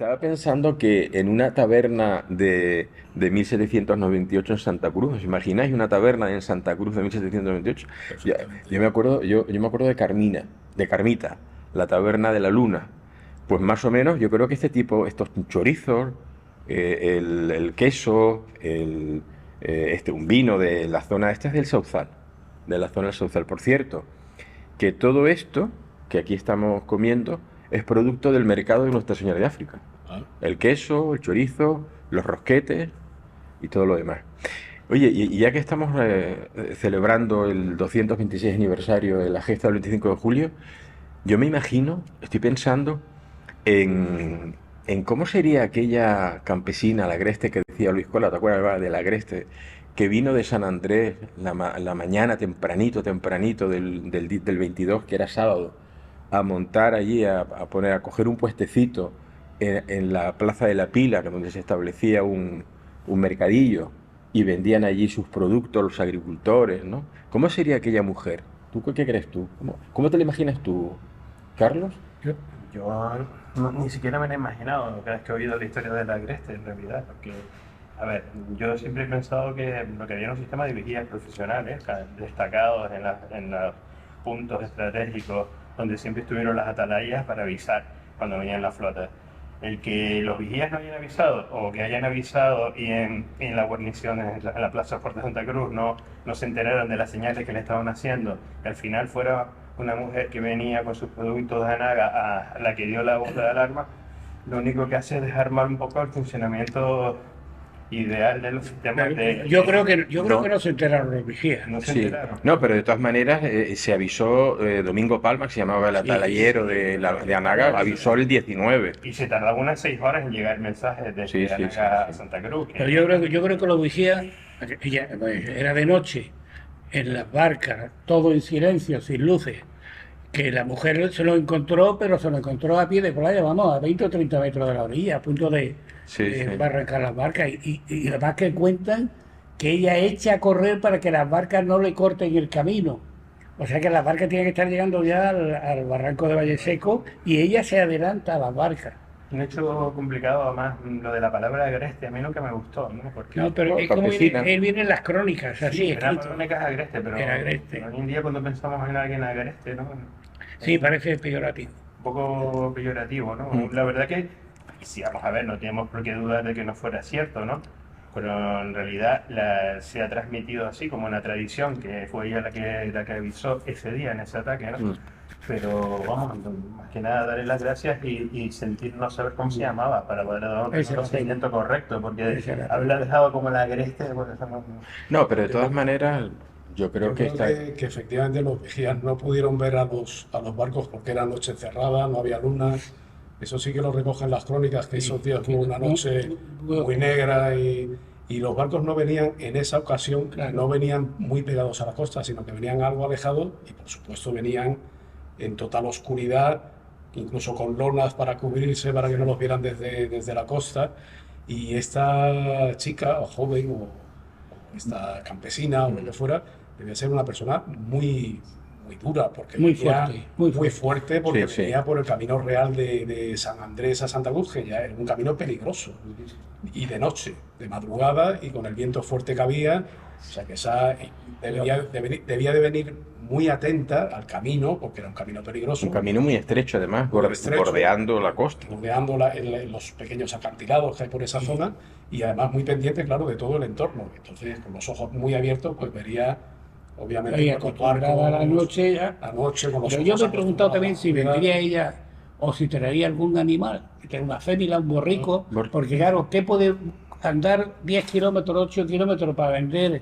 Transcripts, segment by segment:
Estaba pensando que en una taberna de 1798 en Santa Cruz, ¿os imagináis una taberna en Santa Cruz de 1798? Yo, Perfectamente. yo me acuerdo de Carmina, de Carmita, la taberna de la Luna. Pues más o menos, yo creo que este tipo, estos chorizos, el queso, un vino de la zona, este es del Sauzal, de la zona del Sauzal. Por cierto, que todo esto que aquí estamos comiendo es producto del mercado de Nuestra Señora de África. Ah, El queso, el chorizo, los rosquetes y todo lo demás. Oye, y ya que estamos celebrando el 226 aniversario de la gesta del 25 de julio, yo me imagino, estoy pensando en, en cómo sería aquella campesina, la agreste que decía Luis Cola, ¿te acuerdas de la agreste? Que vino de San Andrés la mañana tempranito, tempranito del 22, que era sábado, a montar allí, a coger un puestecito en la Plaza de la Pila, donde se establecía un mercadillo, y vendían allí sus productos los agricultores, ¿no? ¿Cómo sería aquella mujer? ¿Tú qué crees tú? ¿Cómo te la imaginas tú, Carlos? Yo, yo ni siquiera me lo he imaginado cada vez que he oído la historia de la Agreste, en realidad, porque, a ver, yo siempre he pensado que lo que había era un sistema de vigías profesionales, destacados en los puntos estratégicos, donde siempre estuvieron las atalayas para avisar cuando venían las flotas. El que los vigías no hayan avisado, o que hayan avisado y en la guarnición, en la Plaza Fuerte Santa Cruz, no se enteraron de las señales que le estaban haciendo, que al final fuera una mujer que venía con sus productos de Anaga a la que dio la voz de alarma, lo único que hace es desarmar un poco el funcionamiento ideal de los sistemas yo creo que No, no se enteraron los vigías. no se sí. enteraron. No, pero de todas maneras se avisó Domingo Palma, que se llamaba el Sí, atalayero de Anaga, avisó el 19. Y se tardaba unas 6 horas en llegar el mensaje Sí, desde sí, sí, Anaga a sí. Santa Cruz. pero yo creo que los vigías, pues, era de noche, en las barcas, todo en silencio, sin luces, que la mujer se lo encontró, pero se lo encontró a pie de playa, vamos, a 20 o 30 metros de la orilla, a punto Sí, de sí. barrancar las barcas. Y además que cuentan que ella echa a correr para que las barcas no le corten el camino. O sea que las barcas tienen que estar llegando ya al barranco de Valle Seco y ella se adelanta a las barcas. Un hecho complicado, además, lo de la palabra agreste, a mí nunca me gustó, ¿no? No, Porque pero Bueno, es como viene, campesina. él viene en las crónicas, así sí, era escrito. para únicas agreste, Era pero agreste. hoy en día cuando pensamos en alguien agreste, ¿no? Sí, parece peyorativo. Un poco peyorativo, ¿no? Mm. La verdad que, sí, vamos a ver, no tenemos por qué dudar de que no fuera cierto, ¿no? Pero en realidad se ha transmitido así como una tradición, que fue ella la que avisó ese día en ese ataque, ¿no? Mm. Pero vamos, más que nada darle las gracias y sentirnos saber cómo se llamaba para poder dar un Ese era así. reconocimiento correcto, porque Ese era así. haberla dejado como la agreste, pues eso no. No, pero de Yo, todas maneras, yo creo yo que creo está. que efectivamente los vigías no pudieron ver a los barcos porque era noche cerrada, no había luna. Eso sí que lo recogen las crónicas, que esos días hubo una noche muy negra y los barcos no venían en esa ocasión, Claro. no venían muy pegados a la costa, sino que venían algo alejados y por supuesto venían en total oscuridad, incluso con lonas para cubrirse, para que no los vieran desde la costa. Y esta chica, o joven, o esta campesina, o lo que fuera, debía ser una persona muy, muy dura, porque Muy venía fuerte, muy muy fuerte. fuerte, porque Sí, sí. venía por el camino real de San Andrés a Santa Cruz, que ya era un camino peligroso, y de noche, de madrugada, y con el viento fuerte que había, o sea que esa debía de venir muy atenta al camino, porque era un camino peligroso, Un camino muy estrecho, además, muy estrecho, bordeando la costa. bordeando los pequeños acantilados que hay por esa zona y además muy pendiente, claro, de todo el entorno. Entonces, con los ojos muy abiertos, pues vería, obviamente, Ahí pues, los acostumbrada a la barcos, noche ya. la noche, con los Pero yo ojos me he preguntado acostumbrados a la también si oscuridad. vendría ella o si traería algún animal, que tenga una fémila, un borrico, Bor- porque claro, ¿qué puede andar 10 kilómetros, 8 kilómetros para vender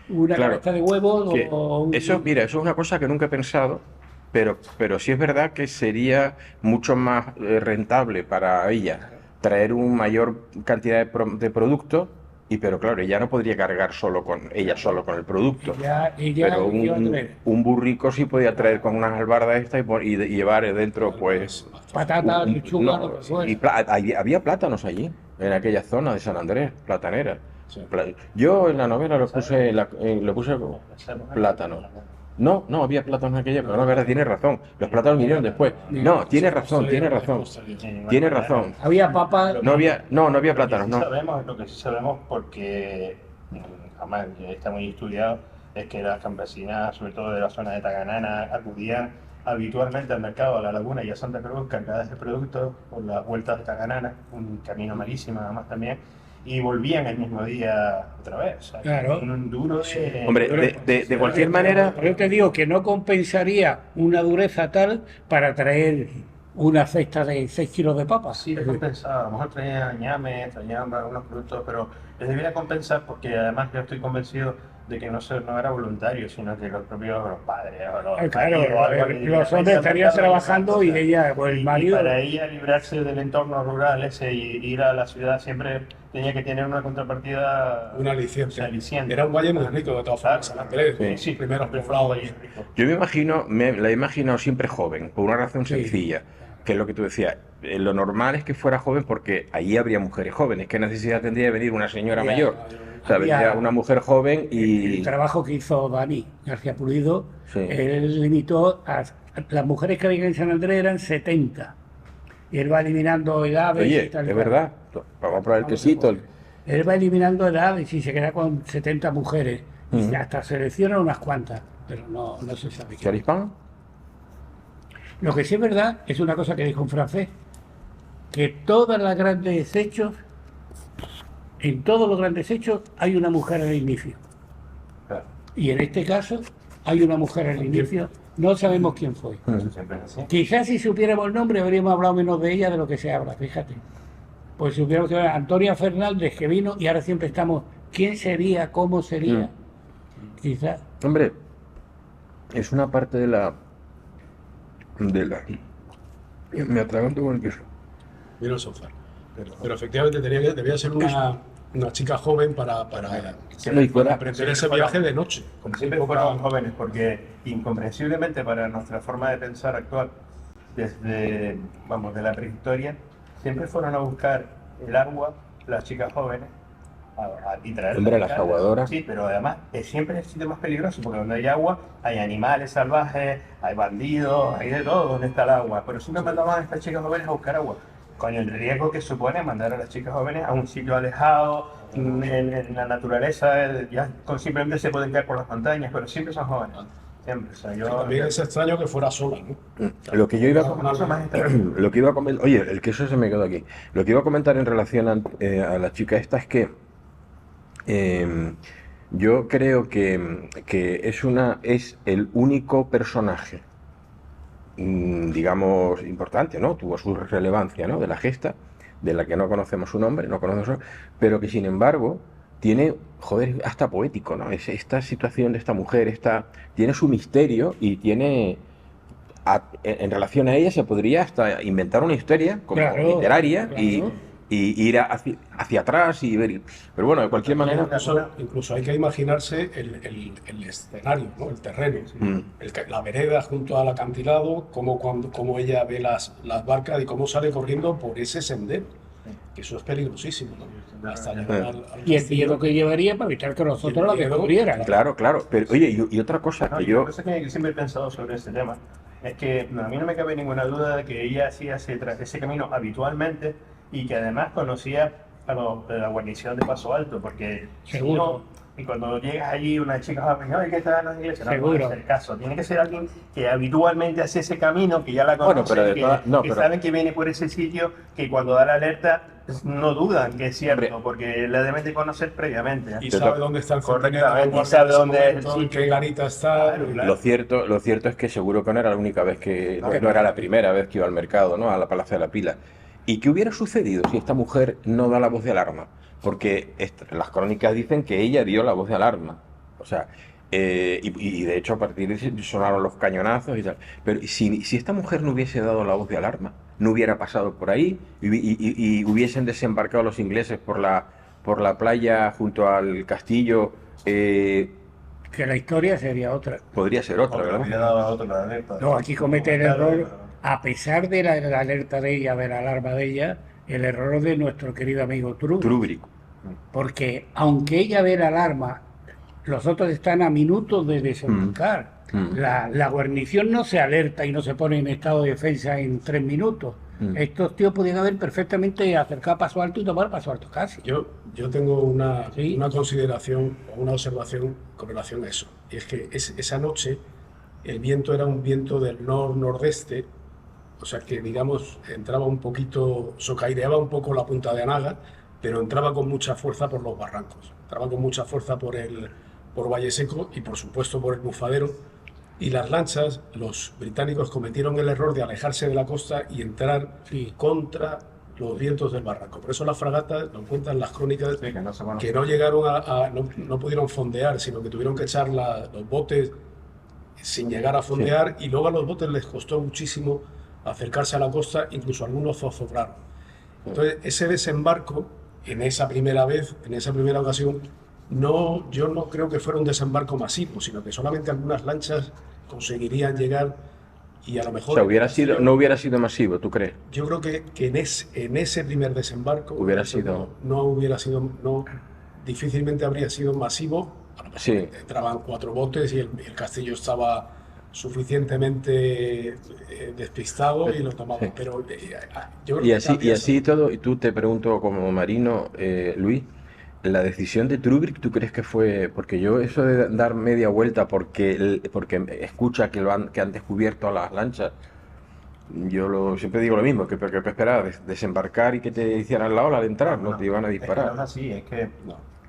una Claro, cabeza de huevos que o eso, un... mira, eso es una cosa que nunca he pensado, pero sí es verdad que sería mucho más rentable para ella traer una mayor cantidad de producto, pero claro, ella no podría cargar solo con el producto. Ella Pero iba a traer un burrico sí podía traer con unas albardas estas y llevar dentro, pues, patatas, lechuga, lo no, que fuera. había plátanos allí, en aquella zona de San Andrés, platanera. Sí. Yo en la novela le puse plátano. No, no había plátanos en aquella época, no, es verdad, tiene razón. Los plátanos vinieron después. No, tiene razón, tiene razón. Tiene razón. Había papas. No había plátanos, no. Lo que sí sabemos, porque jamás está muy estudiado, es que las campesinas, sobre todo de la zona de Taganana, acudían habitualmente al mercado, a la laguna y a Santa Cruz cargadas de productos por las vueltas de Taganana, un camino malísimo además también, y volvían el mismo día otra vez. O sea, Claro. un duro de... Hombre, de cualquier manera, Pero yo te digo que no compensaría una dureza tal para traer una cesta de 6 kilos de papas. Sí, les compensaba. A lo mejor traían ñames, traían algunos productos, pero les debería compensar porque además yo estoy convencido de que no era voluntario, sino que los propios los padres o los Claro, maridos o algo que los hombres estarían trabajando y ella, o el y marido. para ella librarse del entorno rural ese y ir a la ciudad siempre tenía que tener una contrapartida. Un aliciente. aliciente. Era un valle muy rico de todas formas, San Andrés, Sí. los primeros siempre fue un poblados. valle rico. yo me imagino, la he imaginado siempre joven, por una razón sencilla, que es lo que tú decías. Lo normal es que fuera joven porque allí habría mujeres jóvenes. ¿Qué necesidad tendría de venir una señora Ya, mayor? O sea, había- vendría una mujer joven El y... trabajo que hizo Dani García Pulido, Sí. él limitó a las mujeres que había en San Andrés eran 70. Y él va eliminando edades Oye, y tal. es verdad. Vamos a probar el quesito. Él va eliminando edades y se queda con 70 mujeres. Y Ujú. hasta selecciona unas cuantas, pero no se sabe qué. ¿Charispán? Lo que sí es verdad es una cosa que dijo un francés, que todas las grandes hechos, en todos los grandes hechos hay una mujer al inicio. Claro, Y en este caso hay una mujer al inicio, no sabemos quién fue. eso siempre es así. Quizás si supiéramos el nombre habríamos hablado menos de ella de lo que se habla, fíjate. Pues si supiéramos que era Antonia Fernández que vino y ahora siempre estamos, ¿quién sería? ¿Cómo sería? Quizás. Hombre, es una parte de la... Me atraganto con el queso. Vino el sofá. Pero efectivamente debía ser una chica joven para No, y fuera- emprender ese viaje de noche. Como siempre fueron jóvenes, porque incomprensiblemente para nuestra forma de pensar actual, desde, vamos, de la prehistoria, siempre fueron a buscar el agua, las chicas jóvenes, y traerlas. Hombre, a las casa. aguadoras. Sí, pero además siempre es el sitio más peligroso, porque donde hay agua hay animales salvajes, hay bandidos, hay de todo donde está el agua, pero siempre mandaban a estas chicas jóvenes a buscar agua, con el riesgo que supone mandar a las chicas jóvenes a un sitio alejado, en la naturaleza, ya simplemente se pueden quedar por las montañas, pero siempre son jóvenes. Siempre, o sea, yo... También es extraño que fuera sola, ¿no? Lo que yo iba a Una cosa más extraña. Lo que iba a comentar, oye, el queso se me quedó aquí. Lo que iba a comentar en relación a la chica esta es que yo creo que es el único personaje, digamos, importante, ¿no? Tuvo su relevancia, ¿no? De la gesta, de la que no conocemos su nombre, no conocemos su- pero que sin embargo tiene, joder, hasta poético, ¿no? Esta situación de esta mujer, tiene su misterio y tiene... en relación a ella se podría hasta inventar una historia como Claro, literaria claro. y ir hacia atrás y ver. Pero bueno, de cualquier manera. Incluso hay que imaginarse el escenario, ¿no? El terreno, Mm. la vereda junto al acantilado, cómo ella ve las barcas y cómo sale corriendo por ese sendero. Que eso es peligrosísimo, ¿no? Hasta llegar al Y el castillo. miedo que llevaría para evitar que nosotros la miedo, descubrieran. Claro, claro. Pero oye, y otra cosa No, que y yo. una cosa que siempre he pensado sobre este tema es que a mí no me cabe ninguna duda de que ella hacía ese camino habitualmente y que además conocía de la guarnición de Paso Alto, porque si Seguro. no, y cuando llegas allí una chica joven, oye, ¿qué tal en la iglesia? No, Seguro. no es el caso. Tiene que ser alguien que habitualmente hace ese camino, que ya la Bueno, conoce, pero de que, todas- no, que pero- saben que viene por ese sitio, que cuando da la alerta no dudan que es cierto, Hombre. porque la deben de conocer previamente. Y Te sabe toca. dónde está el Correctamente, centenario, y sabe dónde es el en sitio. qué garita está. Claro, claro. Lo cierto es que seguro que no era la única vez que. No era la primera vez que iba al mercado, ¿no? A la Plaza de la Pila. ¿Y qué hubiera sucedido si esta mujer no da la voz de alarma? Porque las crónicas dicen que ella dio la voz de alarma. O sea, y de hecho a partir de ahí sonaron los cañonazos y tal. Pero si esta mujer no hubiese dado la voz de alarma, no hubiera pasado por ahí y hubiesen desembarcado los ingleses por la playa junto al castillo, Que la historia sería otra. podría ser otra, Hubiera ¿verdad? dado a otro la alerta. No, aquí comete el Claro, error, a pesar de la alerta de ella, de la alarma de ella, el error de nuestro querido amigo True. Trúbrico. Porque aunque ella ve la alarma, los otros están a minutos de desembarcar. La guarnición no se alerta y no se pone en estado de defensa en 3 minutos. Estos tíos podían haber perfectamente acercado a Paso Alto y tomar Paso Alto casi. Yo tengo una, Sí. una consideración o una observación con relación a eso. Y es que esa noche el viento era un viento del nordeste, o sea que, digamos, entraba un poquito, socaireaba un poco la punta de Anaga, pero entraba con mucha fuerza por los barrancos. Entraba con mucha fuerza por Valle Seco y, por supuesto, por el Bufadero. Y las lanchas, los británicos cometieron el error de alejarse de la costa y entrar contra los vientos del barranco. Por eso las fragatas, lo cuentan las crónicas, Sí, que no se conoce. que no llegaron no pudieron fondear, sino que tuvieron que echar los botes sin llegar a fondear, y luego a los botes les costó muchísimo acercarse a la costa, incluso algunos zozobraron. Entonces, ese desembarco, en esa primera vez, en esa primera ocasión, yo no creo que fuera un desembarco masivo, sino que solamente algunas lanchas conseguirían llegar, y a lo O mejor... sea, no hubiera sido masivo, ¿tú crees? Yo creo que en ese primer desembarco Hubiera sido- no hubiera sido, difícilmente habría sido masivo. A lo mejor Sí. entraban 4 botes y el castillo estaba suficientemente despistado y lo tomaban. Sí. Pero yo creo Y que así, y habría así todo, y tú te pregunto como marino, Luis, la decisión de Trubrik, ¿tú crees que fue? Porque yo eso de dar media vuelta porque escucha que han descubierto a las lanchas, siempre digo lo mismo, que esperaba desembarcar y que te hicieran la ola al entrar, no te iban a Es que no es disparar. así, es que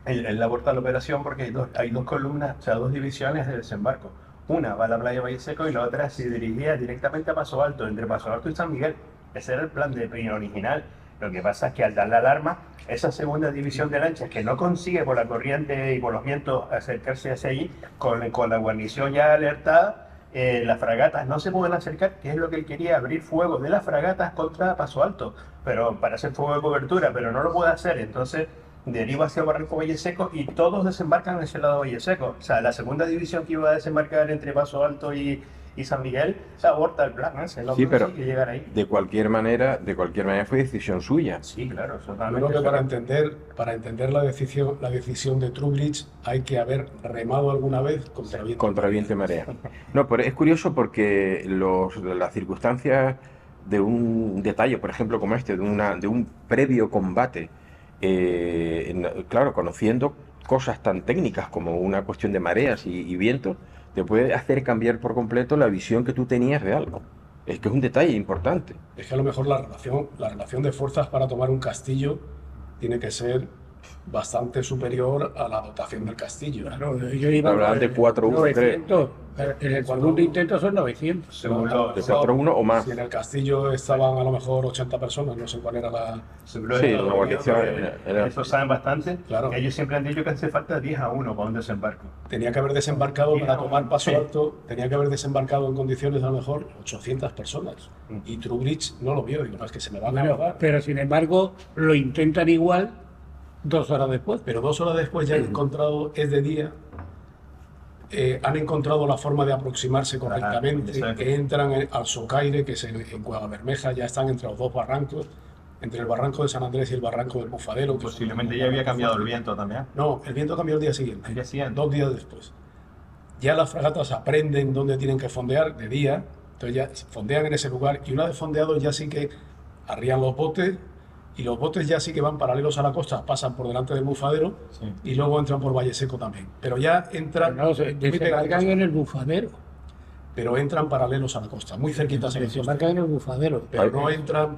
él aborta la operación porque hay dos columnas, o sea, dos divisiones de desembarco. Una va a la playa Valle Seco y la otra se dirigía directamente a Paso Alto, entre Paso Alto y San Miguel. Ese era el plan de original. Lo que pasa es que al dar la alarma, esa segunda división de lanchas que no consigue por la corriente y por los vientos acercarse hacia allí, con la guarnición ya alertada, las fragatas no se pueden acercar, que es lo que él quería, abrir fuego de las fragatas contra Paso Alto, pero para hacer fuego de cobertura, pero no lo puede hacer, entonces deriva hacia Barranco Valle Seco y todos desembarcan en ese lado de Valle Seco. O sea, la segunda división que iba a desembarcar entre Paso Alto y San Miguel se aborta el plan, ¿eh? No Sí, pero consigue llegar ahí. de cualquier manera fue decisión suya. Sí, claro, Yo totalmente. creo que para entender la decisión de Trubridge hay que haber remado alguna vez contra viento. Contra viento y marea. No, pero es curioso porque las circunstancias de un detalle, por ejemplo, como este, de un previo combate, claro, conociendo cosas tan técnicas como una cuestión de mareas y viento, te puede hacer cambiar por completo la visión que tú tenías de algo. Es que es un detalle importante. Es que a lo mejor la relación de fuerzas para tomar un castillo tiene que ser bastante superior a la dotación del castillo. Claro, yo iba Hablaban de 4-1, creo. 900. En el segundo intento son 900. Según De lo- 4-1 o más. Si en el castillo estaban a lo mejor 80 personas, no sé cuál era según lo Sí, de una los guarnición gobiernos, era- eso saben bastante. Claro. Que ellos siempre han dicho que hace falta 10-1 para un desembarco. Tenía que haber desembarcado para tomar Paso Sí. Alto, tenía que haber desembarcado en condiciones a lo mejor 800 personas. Y Trubridge no lo vio, digo, no, es que se me van a Bueno, ahogar. pero sin embargo lo intentan igual 2 horas después. Pero 2 horas después ya han encontrado, es de día, han encontrado la forma de aproximarse correctamente, exacto. que entran al Socaire, que es en Cueva Bermeja, ya están entre los dos barrancos, entre el barranco de San Andrés y el barranco del Bufadero. que Posiblemente son- ya había cambiado el viento también. No, el viento cambió el día siguiente, El día siguiente. 2 días después. Ya las fragatas aprenden dónde tienen que fondear de día, entonces ya fondean en ese lugar, y una vez fondeados ya sí que arrían los botes, y los botes ya sí que van paralelos a la costa, pasan por delante del Bufadero, Sí. y luego entran por Valle Seco también. Pero ya entran, No, se muy desembarcan pegaditos, en el Bufadero. pero entran paralelos a la costa, muy cerquitas a la costa. Desembarcan en el Bufadero. Pero no entran,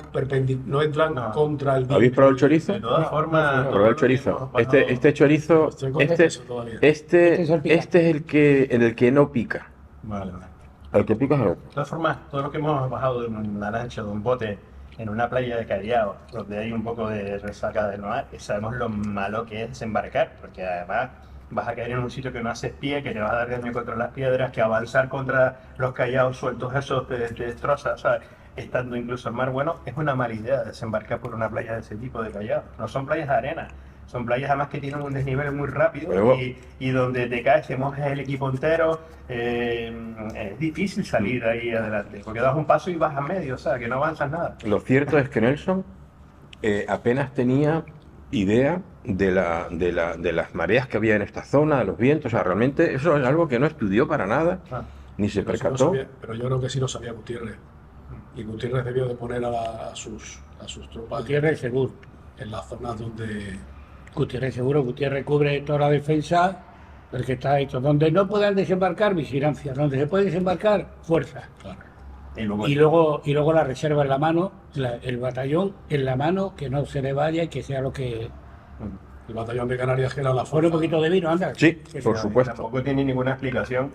no entran No. contra el ¿Habéis viento. probado el chorizo? De todas formas, Probad el chorizo. Este chorizo, Estoy con este eso todavía. Este es el picante. es el que no pica. Vale, vale. El que pica es el otro. De todas formas, todo lo que hemos bajado de una lancha, de un bote, en una playa de Callao, donde hay un poco de resaca del mar, y sabemos lo malo que es desembarcar, porque además vas a caer en un sitio que no haces pie, que te vas a dar daño contra las piedras, que avanzar contra los callados sueltos esos te destroza, ¿sabes? Estando incluso el mar bueno, es una mala idea desembarcar por una playa de ese tipo de Callao. No son playas de arena, son playas además que tienen un desnivel muy rápido Pero- y donde te caes, te mojas el equipo entero. Es difícil salir ahí adelante, porque das un paso y vas a medio, o sea, que no avanzas nada. Lo cierto es que Nelson apenas tenía idea de las mareas que había en esta zona, de los vientos. O sea, realmente eso es algo que no estudió para nada. Ah. ni se Pero sí lo percató. sabía, pero yo creo que sí lo sabía Gutiérrez. Y Gutiérrez debió de poner a sus tropas Gutiérrez seguro. en las zonas donde... Gutiérrez seguro, Gutiérrez cubre toda la defensa, el que está hecho. Donde no puedan desembarcar, vigilancia. Donde se puede desembarcar, fuerza. Claro. Y luego, Y luego la reserva en la mano, el batallón en la mano, que no se le vaya y que sea lo que... El batallón de Canarias, que era la Pon fuerza. un poquito de vino, anda. Sí, Que por se- supuesto. tampoco tiene ninguna explicación.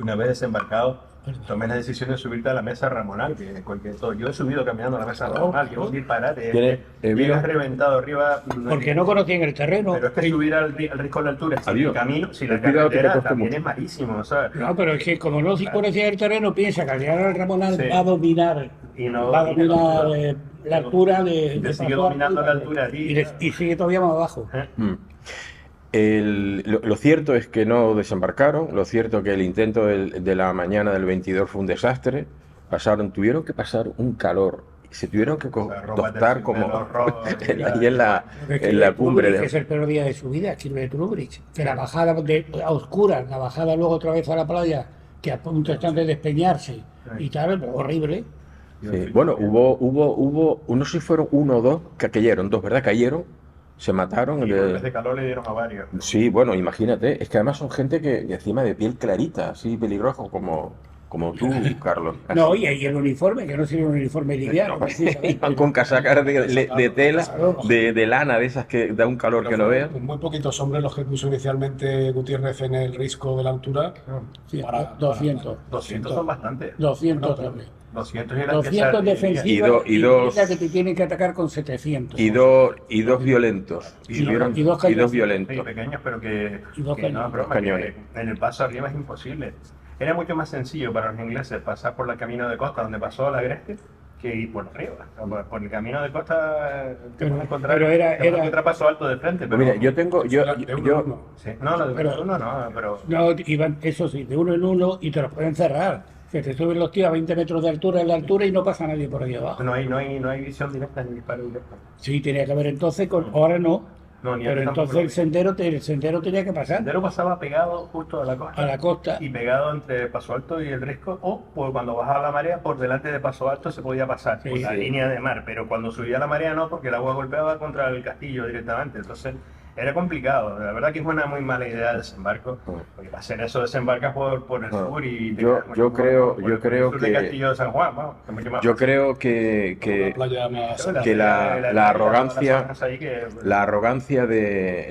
Una vez desembarcado, tomes la decisión de subirte a la mesa ramonal, que cualquier todo. Yo he subido caminando a la mesa ramonal, que es un disparate. ¿Tiene, Llegas vino? reventado arriba. Porque no conocían el terreno. Pero es que subir al risco de la altura, si Adiós. el camino, si la Ten cuidado que te carretera cueste también mucho. es malísimo, ¿sabes? No, pero es que como no conocían el terreno, piensa que al llegar al Ramonal Sí. va a dominar, Y no va a domina la dominar altura. la altura de Y te de sigue Paso dominando Alto, la altura a ti. y sigue todavía más abajo. Mm. Lo cierto es que no desembarcaron, lo cierto es que el intento de la mañana del 22 fue un desastre, tuvieron que pasar un calor, se tuvieron que La ropa tostar del como pelo rojo, ahí en la cumbre. Que es el peor día de su vida, aquí de Trubridge. Que la bajada a oscuras, la bajada luego otra vez a la playa, que a punto están de despeñarse y tal, horrible. Sí. Bueno, hubo, no sé si fueron uno o dos, que cayeron, dos, ¿verdad? Cayeron, se mataron. Y golpes de calor le dieron a varios. Sí, bueno, imagínate, es que además son gente que encima de piel clarita, así peligroso como tú, Carlos. No, y el uniforme, que no sería un uniforme liviano. No, precisamente. iban con casacas de tela, de lana, de esas que da un calor que no veas. Fueron muy poquitos hombres los que puso inicialmente Gutiérrez en el risco de la altura. Sí, Para- 200. 200 son bastantes. 200 Bueno, hombres. 200 y la 200 defensivos y dos- que te tienen que atacar con 700. Y dos violentos. Y Tuvieron- dos y cañones. dos Sí, violentos. pequeños, pero que Y dos no es broma, cañones. que en el paso arriba es imposible. Era mucho más sencillo para los ingleses pasar por el camino de costa donde pasó la Agreste que ir por arriba. Por el camino de costa te vas a encontrar, pero era- te vas a encontrar Paso Alto de frente. Pero, Mira, yo tengo, De uno en uno. sí, no, lo de pero- uno no, pero No, iban, eso sí, de uno en uno y te los pueden cerrar. Se te suben los tíos a 20 metros de altura en la altura y no pasa nadie por ahí abajo. no hay visión directa ni disparo directo. Sí, tenía que haber entonces, ahora no. No, ni Pero antes tampoco entonces lo el vi. sendero tenía que El pasar sendero pasaba pegado justo a la costa. a la costa. Y pegado entre Paso Alto y el Risco, o pues, cuando bajaba la marea, por delante de Paso Alto se podía pasar, Sí, por la sí. línea de mar, pero cuando subía la marea no, porque el agua golpeaba contra el castillo directamente, entonces era complicado. La verdad que es una muy mala idea el desembarco, porque para hacer eso desembarcas por el sur y te Yo- quedas yo por creo- por yo el creo sur que- del castillo de San Juan, vamos, que es mucho más Yo fácil. creo que Una playa más... que la arrogancia- las zonas ahí que- la arrogancia de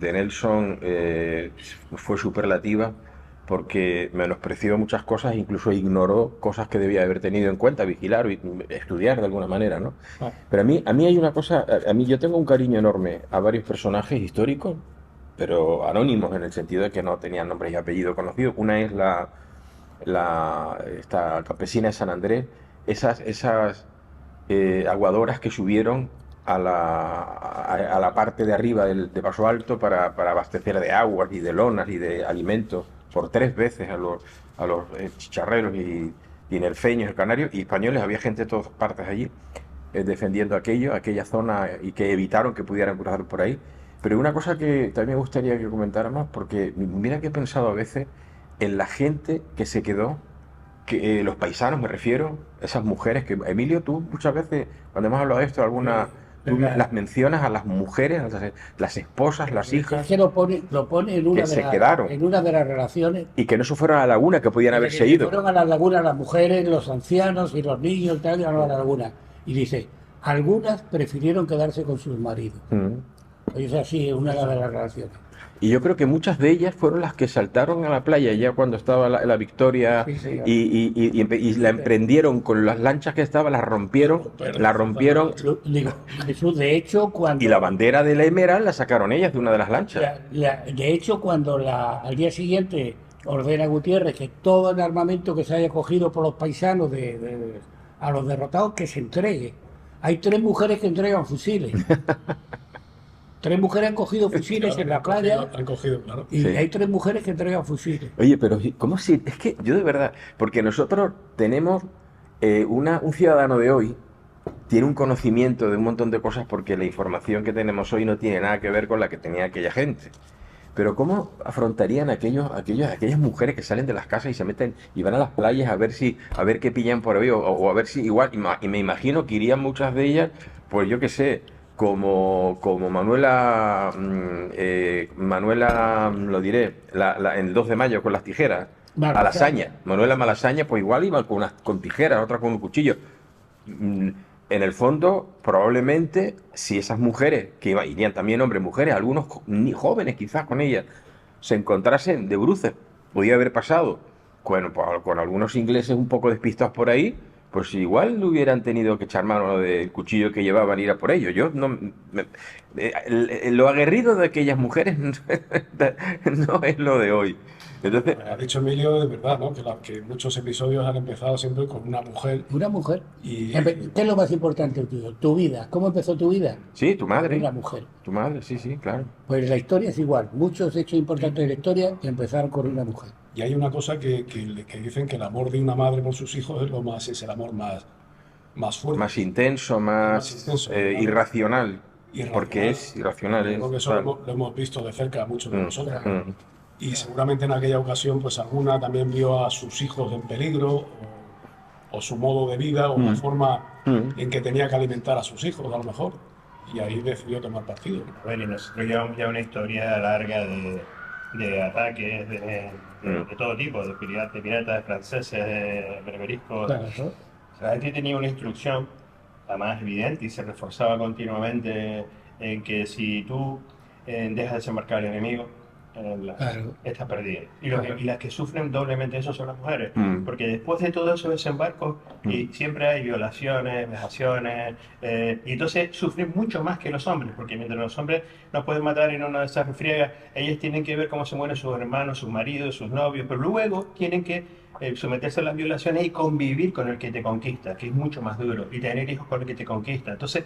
Nelson fue superlativa porque menospreció muchas cosas, incluso ignoró cosas que debía haber tenido en cuenta, vigilar o estudiar de alguna manera, ¿no? Ah. Pero a mí hay una cosa, yo tengo un cariño enorme a varios personajes históricos, pero anónimos en el sentido de que no tenían nombres y apellidos conocidos. Una es esta campesina de San Andrés, esas aguadoras que subieron a la parte de arriba de Paso Alto para abastecer de aguas y de lonas y de alimentos por 3 veces a los chicharreros y nerfeños, canarios y españoles. Había gente de todas partes allí defendiendo aquella zona y que evitaron que pudieran cruzar por ahí. Pero una cosa que también me gustaría que comentáramos, porque mira que he pensado a veces en la gente que se quedó, que los paisanos me refiero, esas mujeres que, Emilio, tú muchas veces, cuando hemos hablado de esto, tú las mencionas a las mujeres, las esposas, las Es hijas, que lo pone en una, que se quedaron. en una de las relaciones. y que no se fueron a la laguna, que podían haberse Que ido. fueron a la laguna las mujeres, los ancianos y los niños, tal, a la laguna. Y dice, algunas prefirieron quedarse con sus maridos. Mm. Es así, una de las relaciones. Y yo creo que muchas de ellas fueron las que saltaron a la playa ya cuando estaba la Victoria Sí, sí. y la emprendieron con las lanchas que estaban, la rompieron Digo, Jesús, de hecho, cuando... y la bandera de la Emerald la sacaron ellas de una de las lanchas. De hecho, cuando al día siguiente ordena Gutiérrez que todo el armamento que se haya cogido por los paisanos a los derrotados, que se entregue. Hay 3 mujeres que entregan fusiles. 3 mujeres han cogido fusiles en la playa Han cogido, claro. y Sí. hay 3 mujeres que entregan fusiles. Oye, pero ¿cómo si? Es que yo de verdad, porque nosotros tenemos un ciudadano de hoy tiene un conocimiento de un montón de cosas porque la información que tenemos hoy no tiene nada que ver con la que tenía aquella gente. pero ¿cómo afrontarían aquellas mujeres que salen de las casas y se meten y van a las playas a ver qué pillan por ahí, o a ver si igual, y me imagino que irían muchas de ellas, pues yo qué sé, como Manuela, lo diré, en el 2 de mayo con las tijeras, Malasaña, Manuela Malasaña, pues igual iban con tijeras, otra con un cuchillo. Mm, En el fondo, probablemente, si esas mujeres, que irían también hombres, mujeres, algunos jóvenes quizás con ellas, se encontrasen de bruces, podía haber pasado, bueno, pues, con algunos ingleses un poco despistados por ahí, pues igual hubieran tenido que echar mano del cuchillo que llevaban y ir a por ello. Yo no, lo aguerrido de aquellas mujeres no es lo de hoy. Entonces, Ha dicho Emilio, de verdad, ¿no? Que muchos episodios han empezado siempre con una mujer Una mujer. y ¿Qué es lo más importante, tío? Tu vida. ¿Cómo empezó tu vida? sí, tu madre. Una mujer. Tu madre, sí, sí, claro. Pues la historia es igual. Muchos hechos importantes de la historia empezaron con una mujer. y hay una cosa que dicen que el amor de una madre por sus hijos es el amor más fuerte, Más intenso, más intenso, claro. irracional. Irracional. Porque es irracional. Yo creo que eso Total. lo hemos visto de cerca muchos de Mm, nosotros. mm, Y seguramente en aquella ocasión, pues alguna también vio a sus hijos en peligro, o su modo de vida, o la forma mm. en que tenía que alimentar a sus hijos, a lo mejor. Y ahí decidió tomar partido. Bueno, y nosotros llevamos ya una historia larga de ataques de todo tipo, de piratas franceses, de berberiscos. Claro, ¿no? La gente tenía una instrucción, la más evidente, y se reforzaba continuamente en que si tú dejas de desembarcar al enemigo, Claro. estás perdido. Y, Claro. y las que sufren doblemente eso son las mujeres, Mm. porque después de todos esos desembarcos, y siempre hay violaciones, vejaciones, y entonces sufren mucho más que los hombres, porque mientras los hombres no pueden matar en una de esas refriegas, ellas tienen que ver cómo se mueren sus hermanos, sus maridos, sus novios, pero luego tienen que someterse a las violaciones y convivir con el que te conquista, que es mucho más duro, y tener hijos con el que te conquista. Entonces,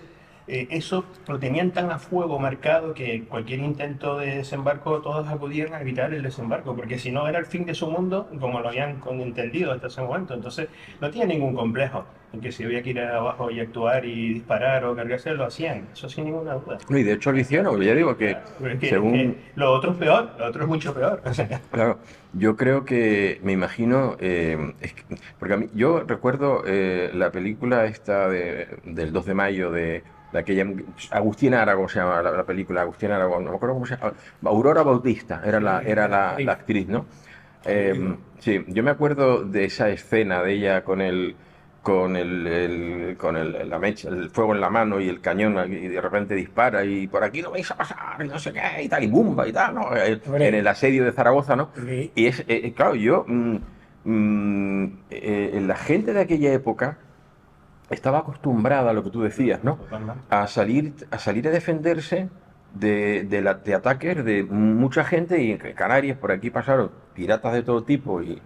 eso lo tenían tan a fuego marcado que cualquier intento de desembarco, todos acudían a evitar el desembarco, porque si no era el fin de su mundo, como lo habían entendido hasta ese momento. Entonces, no tenía ningún complejo en que si había que ir abajo y actuar y disparar o cargarse, lo hacían, eso sin ninguna duda. No, y de hecho lo hicieron, ya digo que Pero es que según... lo otro es peor, lo otro es mucho peor. O sea, Claro, yo creo que, me imagino, porque yo recuerdo la película esta del 2 de mayo de aquella, Agustina Aragón se llama la película, Agustina Aragón, no me acuerdo cómo se llama, Aurora Bautista era la actriz, ¿no? Sí, yo me acuerdo de esa escena de ella con la mecha, el fuego en la mano y el cañón, y de repente dispara y por aquí no vais a pasar, y no sé qué, y tal, y bumba y tal, ¿no? En el asedio de Zaragoza, ¿no? Sí. Y claro, la gente de aquella época estaba acostumbrada a lo que tú decías, ¿no? totalmente. A salir a defenderse de ataques de mucha gente, y en Canarias por aquí pasaron piratas de todo tipo y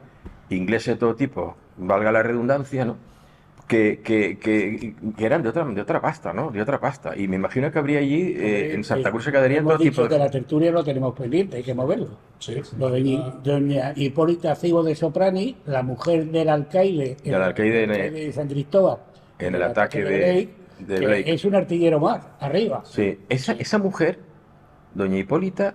ingleses de todo tipo, valga la redundancia, ¿no? Que eran de otra pasta, ¿no? De otra pasta. Y me imagino que habría allí, en Santa Cruz se quedarían Hemos todo tipo dicho que la de... tertulia lo tenemos pendiente, hay que moverlo. Sí, Lo de doña Hipólita Cibo de Soprani, la mujer del alcaide, Del alcaide de San Cristóbal, en el ataque de que Blake. es un artillero más, arriba. Sí, esa mujer, doña Hipólita,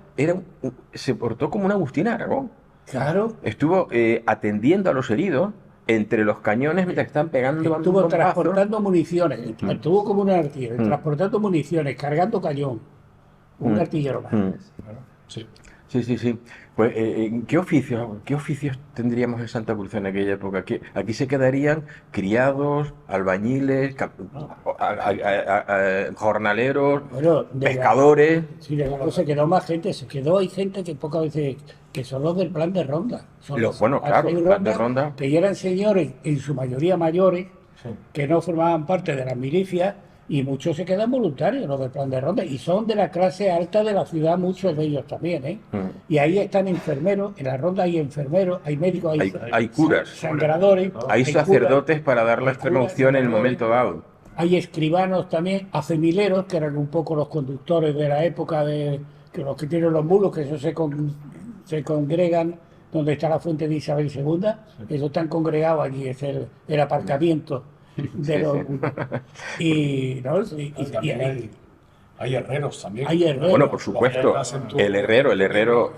se portó como una Agustina Aragón. Claro, Estuvo atendiendo a los heridos entre los cañones mientras están pegando estuvo bombazos. transportando municiones, estuvo como un artillero, transportando municiones, cargando cañón. Un artillero más. sí. Sí. Pues, qué oficios tendríamos en Santa Cruz en aquella época? Aquí se quedarían criados, albañiles, jornaleros, Bueno, pescadores. Sí, de luego se quedó más gente, hay gente que pocas veces, que son los del plan de ronda. Son Bueno, claro, hay el plan de ronda. que eran señores, en su mayoría mayores, que no formaban parte de las milicias, y muchos se quedan voluntarios, los del plan de ronda, y son de la clase alta de la ciudad, muchos de ellos también, ¿eh? Y ahí están enfermeros, en la ronda hay enfermeros, hay médicos, Hay curas, sangradores, hay curas, sacerdotes para dar la hay extrema curas, unción en el sangradores. momento dado. Hay escribanos también, acemileros, que eran un poco los conductores de la época, que los que tienen los mulos, que eso se congregan donde está la fuente de Isabel II, eso están congregados allí, es el aparcamiento de los... Y, ¿no? También Hay herreros también. Hay herreros. Bueno, por supuesto, el herrero, El herrero.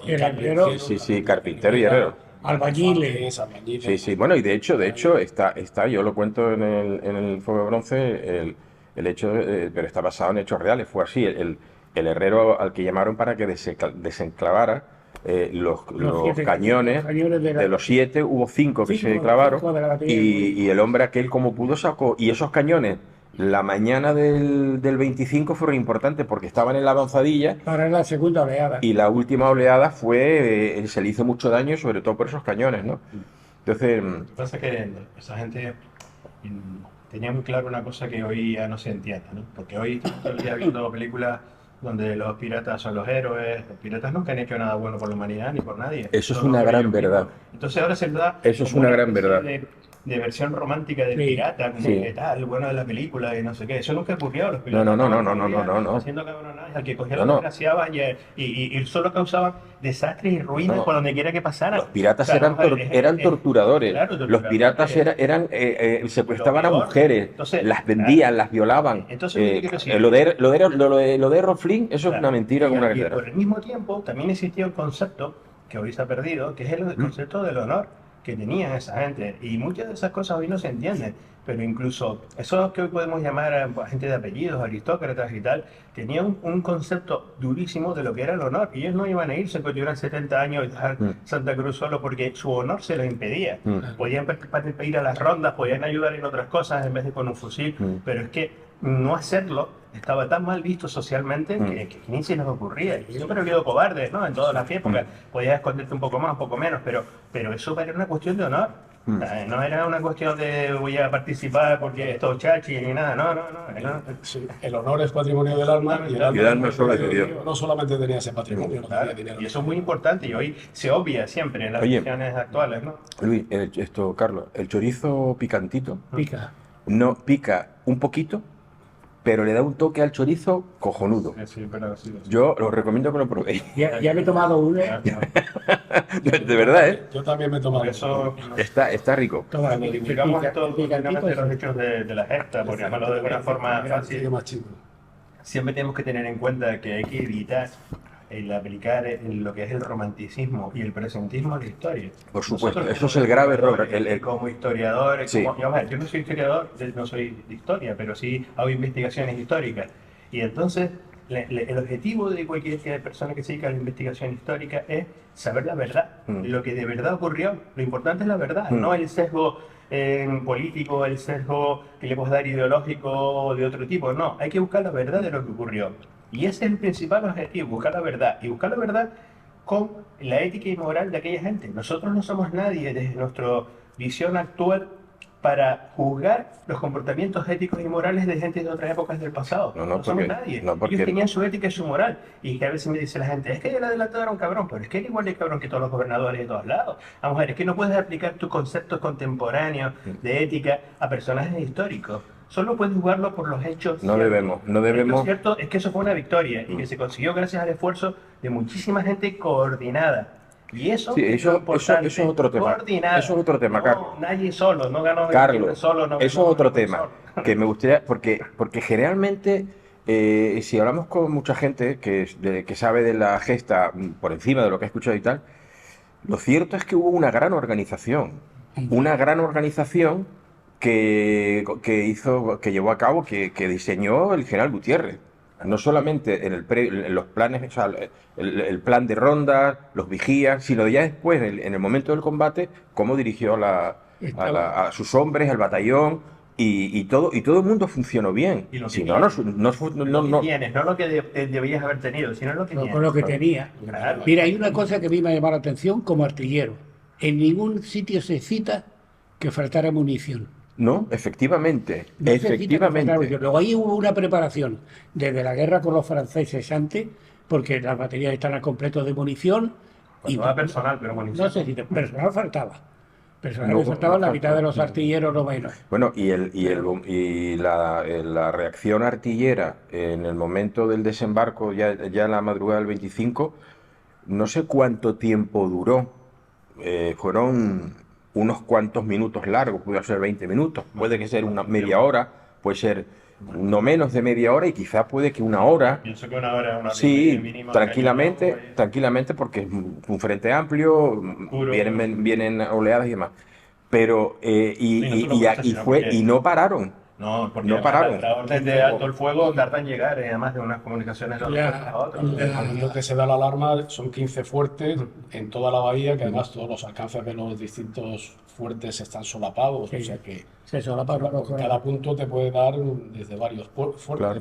sí, carpintero y herrero. Albañiles. Sí, sí, bueno, y de hecho está, yo lo cuento en el Fuego de Bronce, el hecho, pero está basado en hechos reales, fue así, el herrero al que llamaron para que desenclavara los cañones, de los 7 hubo 5 que se clavaron, cinco de la batería y el hombre aquel como pudo sacó, y esos cañones, la mañana del 25 fueron importantes porque estaban en la avanzadilla, Para la segunda oleada. y la última oleada se le hizo mucho daño, sobre todo por esos cañones, ¿no? Entonces, Lo que pasa es que esa gente tenía muy claro una cosa que hoy ya no se entiende, ¿no? Porque hoy estamos todo el día viendo películas donde los piratas son los héroes. Los piratas nunca han hecho nada bueno por la humanidad ni por nadie. Eso es Solo una por gran ellos verdad. mismos. Entonces ahora se le da Eso es como una gran especie verdad. de versión romántica del Sí. pirata, como Sí. que tal, bueno de la película y no sé qué. Eso nunca ocurrió. Los No, piratas no, no, estaban no, todo el no, día no, no. haciendo cabronadas, al que cogía No, lo no. desgraciaban y solo causaban desastres y ruinas No. por donde quiera que pasara. Los piratas O sea, eran, vamos a ver, eran torturadores. claro, Los torturadores. piratas eran secuestraban a Lo peor. mujeres, Entonces, las vendían, las violaban. Entonces, ¿qué quiero decir? Lo de Errol Flynn, eso es Claro. una mentira como una Y catedral. por el mismo tiempo también existía un concepto que hoy se ha perdido, que es el concepto del honor que tenían esa gente. Y muchas de esas cosas hoy no se entienden. Pero incluso eso que hoy podemos llamar a gente de apellidos, aristócratas y tal, tenían un concepto durísimo de lo que era el honor. Y ellos no iban a irse cuando tuvieran 70 años y dejar Santa Cruz solo porque su honor se lo impedía. Podían ir a las rondas, podían ayudar en otras cosas en vez de con un fusil, pero es que no hacerlo estaba tan mal visto socialmente que ni se les ocurría. Y siempre ha habido cobardes, ¿no? En todas las épocas. Podías esconderte un poco más, un poco menos, pero eso era una cuestión de honor. No era una cuestión de voy a participar porque esto es chachi ni nada, no. Sí, el honor es patrimonio del alma y el Y el alma solo es de Dios. no solamente tenía ese patrimonio, no tenía dinero. Y eso es muy importante y hoy se obvia siempre en las Oye. cuestiones actuales, ¿no? Luis, Carlos, el chorizo picantito Pica. no pica un poquito, pero le da un toque al chorizo cojonudo. Sí, pero sí. Yo os recomiendo que lo probéis. Ya me he tomado una. De verdad, ¿eh? Yo también me he tomado Por eso, Está rico. Toma, cuando el divulgamos pica- esto el picantito continuamente los ese. hechos de la gesta, por llamarlo de alguna forma Sigue fácil, más chico. siempre tenemos que tener en cuenta que hay que evitar el aplicar lo que es el romanticismo y el presentismo a la historia. Por supuesto, Nosotros eso como es el grave error. historiadores, como historiadores, Sí. yo no soy historiador, no soy de historia, pero sí hago investigaciones históricas. Y entonces, el objetivo de cualquier persona que se dedica a la investigación histórica es saber la verdad, lo que de verdad ocurrió. Lo importante es la verdad, no el sesgo político, el sesgo que le puedes dar ideológico o de otro tipo. No, hay que buscar la verdad de lo que ocurrió. Y ese es el principal objetivo, buscar la verdad. Y buscar la verdad con la ética y moral de aquella gente. Nosotros no somos nadie desde nuestra visión actual para juzgar los comportamientos éticos y morales de gente de otras épocas del pasado. No, No somos porque- nadie. no, porque- Ellos tenían su ética y su moral. Y que a veces me dice la gente, es que el adelantado era un cabrón, pero es que era igual de cabrón que todos los gobernadores de todos lados. Vamos a ver, es que no puedes aplicar tus conceptos contemporáneos de ética a personajes históricos. Solo puedes jugarlo por los hechos. No ciertos. debemos, no Lo debemos. cierto es que eso fue una victoria y que se consiguió gracias al esfuerzo de muchísima gente coordinada. Y eso, Sí, es eso- lo importante. eso es otro tema. Coordinada. Eso es otro tema, No, Carlos. nadie solo, no ganó Carlos, solo. No eso es ganó otro nadie tema solo. que me gustaría, porque generalmente, si hablamos con mucha gente que sabe de la gesta por encima de lo que ha escuchado y tal, lo cierto es que hubo una gran organización que llevó a cabo, que diseñó el general Gutiérrez. No solamente en los planes, o sea, el plan de rondas, los vigías, sino ya después, en el momento del combate, cómo dirigió a sus hombres, al batallón, y todo el mundo funcionó bien. Y lo que Si no, tienes. no, Lo que tienes, no lo que debías haber tenido, sino lo que Con tienes. lo que tenía. Claro. Mira, hay una cosa que a mí me ha llamado la atención como artillero. En ningún sitio se cita que faltara munición. No, efectivamente, No se cita que faltara efectivamente. munición. Luego ahí hubo una preparación desde la guerra con los franceses antes, porque las baterías están al completo de munición. Cuando va personal, pero munición. No sé si personal faltaba. Personal No, le faltaba la no mitad de los artilleros no menos. Bueno, y la reacción artillera en el momento del desembarco, ya en la madrugada del 25, no sé cuánto tiempo duró. Fueron unos cuantos minutos largos, puede ser 20 minutos, puede que ser una media hora, puede ser no menos de media hora y quizás puede que una hora. Pienso que una hora y Sí, media mínimo. tranquilamente porque es un frente amplio, Oscuro. vienen oleadas y demás. Pero, Sí, no solo por eso, sino porque- y no pararon. No, porque No además pararon. la orden de alto el fuego tarda en llegar, además de unas comunicaciones de Ya, unas a otras. En el momento que se da la alarma son 15 fuertes Mm. en toda la bahía, que además todos los alcances de los distintos fuertes están solapados, Sí. o sea que Se solapa con cada punto te puede dar desde varios fuertes. Claro.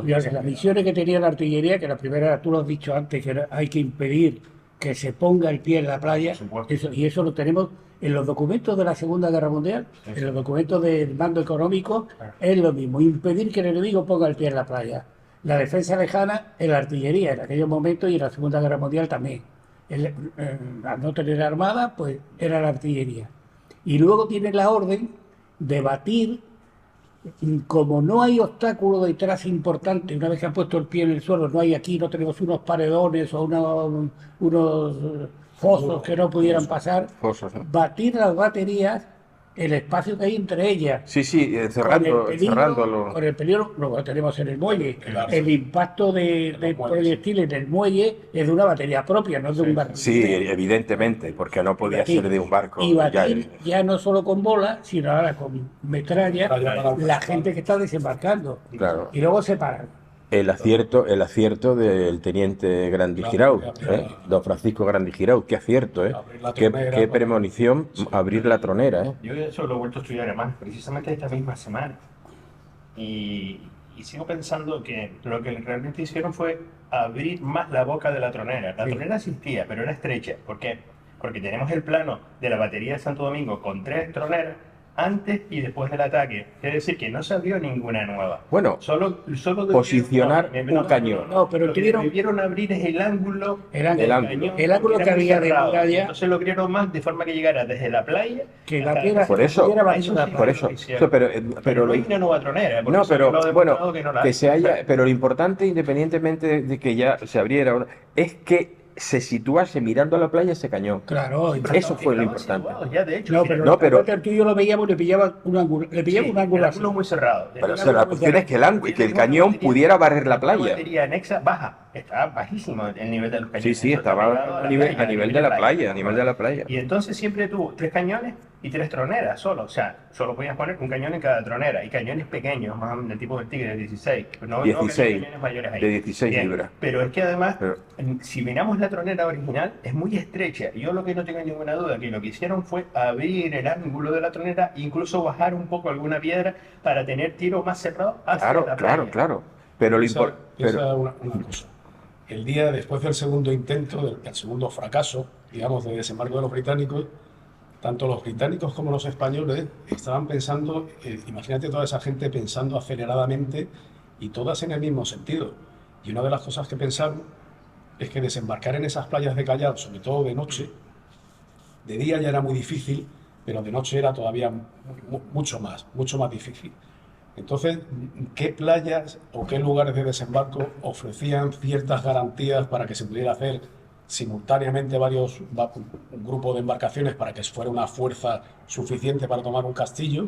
Y ahora, las misiones que tenía la artillería, que la primera, tú lo has dicho antes, hay que impedir que se ponga el pie en la playa, Por supuesto. y eso lo tenemos en los documentos de la Segunda Guerra Mundial, en los documentos del mando económico, es lo mismo, impedir que el enemigo ponga el pie en la playa. La defensa lejana en la artillería, en aquellos momentos y en la Segunda Guerra Mundial también. Al no tener armada, pues era la artillería. Y luego tienen la orden de batir. Como no hay obstáculo detrás importante, una vez que han puesto el pie en el suelo, no tenemos unos paredones o unos fosos que no pudieran pasar, Fosos, ¿no? batir las baterías, el espacio que hay entre ellas, Sí, cerrándolo. con el peligro, lo tenemos en el muelle. Claro. El impacto de muelles, proyectil en el muelle es de una batería propia, no es de un barco. Sí, evidentemente, porque no podía Batir. ser de un barco. Y ya- batir ya no solo con bolas, sino ahora con metralla, Metralla para- la gente que está desembarcando. Claro. Y luego se paran. El acierto del teniente Grandi Claro, Girau, claro. don Francisco Grandi Girau, qué acierto, Abrir la qué tronera qué para- premonición, abrir la tronera, Yo eso lo he vuelto a estudiar además precisamente esta misma semana. Y sigo pensando que lo que realmente hicieron fue abrir más la boca de la tronera. La Sí. tronera existía, pero era estrecha. ¿Por qué? Porque tenemos el plano de la batería de Santo Domingo con 3 troneras antes y después del ataque. Quiere decir que no se abrió ninguna nueva. Bueno, Solo posicionar un cañón. No, pero lo que tuvieron- debieron abrir es el ángulo. El ángulo. del El cañón, El ángulo porque que era muy había de cerrado. muralla. Entonces lo abrieron más de forma que llegara desde la playa. Que la hasta- piedra Por eso, pudiera batir eso la sí, por playa. eso, hicieron. pero Pero no lo- hay una nueva tronera. porque no, eso pero lo he bueno, demostrado que no la que hay. se haya, pero lo importante, independientemente de que ya se abriera, es que se situase mirando a la playa ese cañón. Claro, Eso fue lo Estaban importante. situados ya, de hecho, no, si pero, No, pero- tú y yo lo veíamos y le pillaban un ángulo, sí, un ángulo el así. ángulo muy cerrado. Pero o sea, la cuestión es que el cañón Batería- pudiera barrer la una playa. batería anexa baja, está bajísimo el nivel de los cañones. Sí, Eso está pegado estaba a la a nivel playa, de la playa, a nivel de la playa. Y entonces siempre tuvo 3 cañones y 3 troneras solo. O sea, solo podías poner un cañón en cada tronera. Y cañones pequeños, más o menos del tipo del Tigre, 16. No, 16, cañones mayores ahí. de 16 Bien, libras. Pero es que además, Pero- si miramos la tronera original, es muy estrecha. Y yo lo que no tengo ninguna duda que lo que hicieron fue abrir el ángulo de la tronera e incluso bajar un poco alguna piedra para tener tiro más cerrado hacia Claro, la playa. claro. Pero lo Piensa- importante. piensa una cosa. El día después del segundo intento, del segundo fracaso, digamos, de desembarco de los británicos, tanto los británicos como los españoles estaban pensando, imagínate toda esa gente pensando aceleradamente y todas en el mismo sentido. Y una de las cosas que pensaron es que desembarcar en esas playas de Callao, sobre todo de noche, de día ya era muy difícil, pero de noche era todavía mucho más difícil. Entonces, ¿qué playas o qué lugares de desembarco ofrecían ciertas garantías para que se pudiera hacer simultáneamente un grupo de embarcaciones para que fuera una fuerza suficiente para tomar un castillo?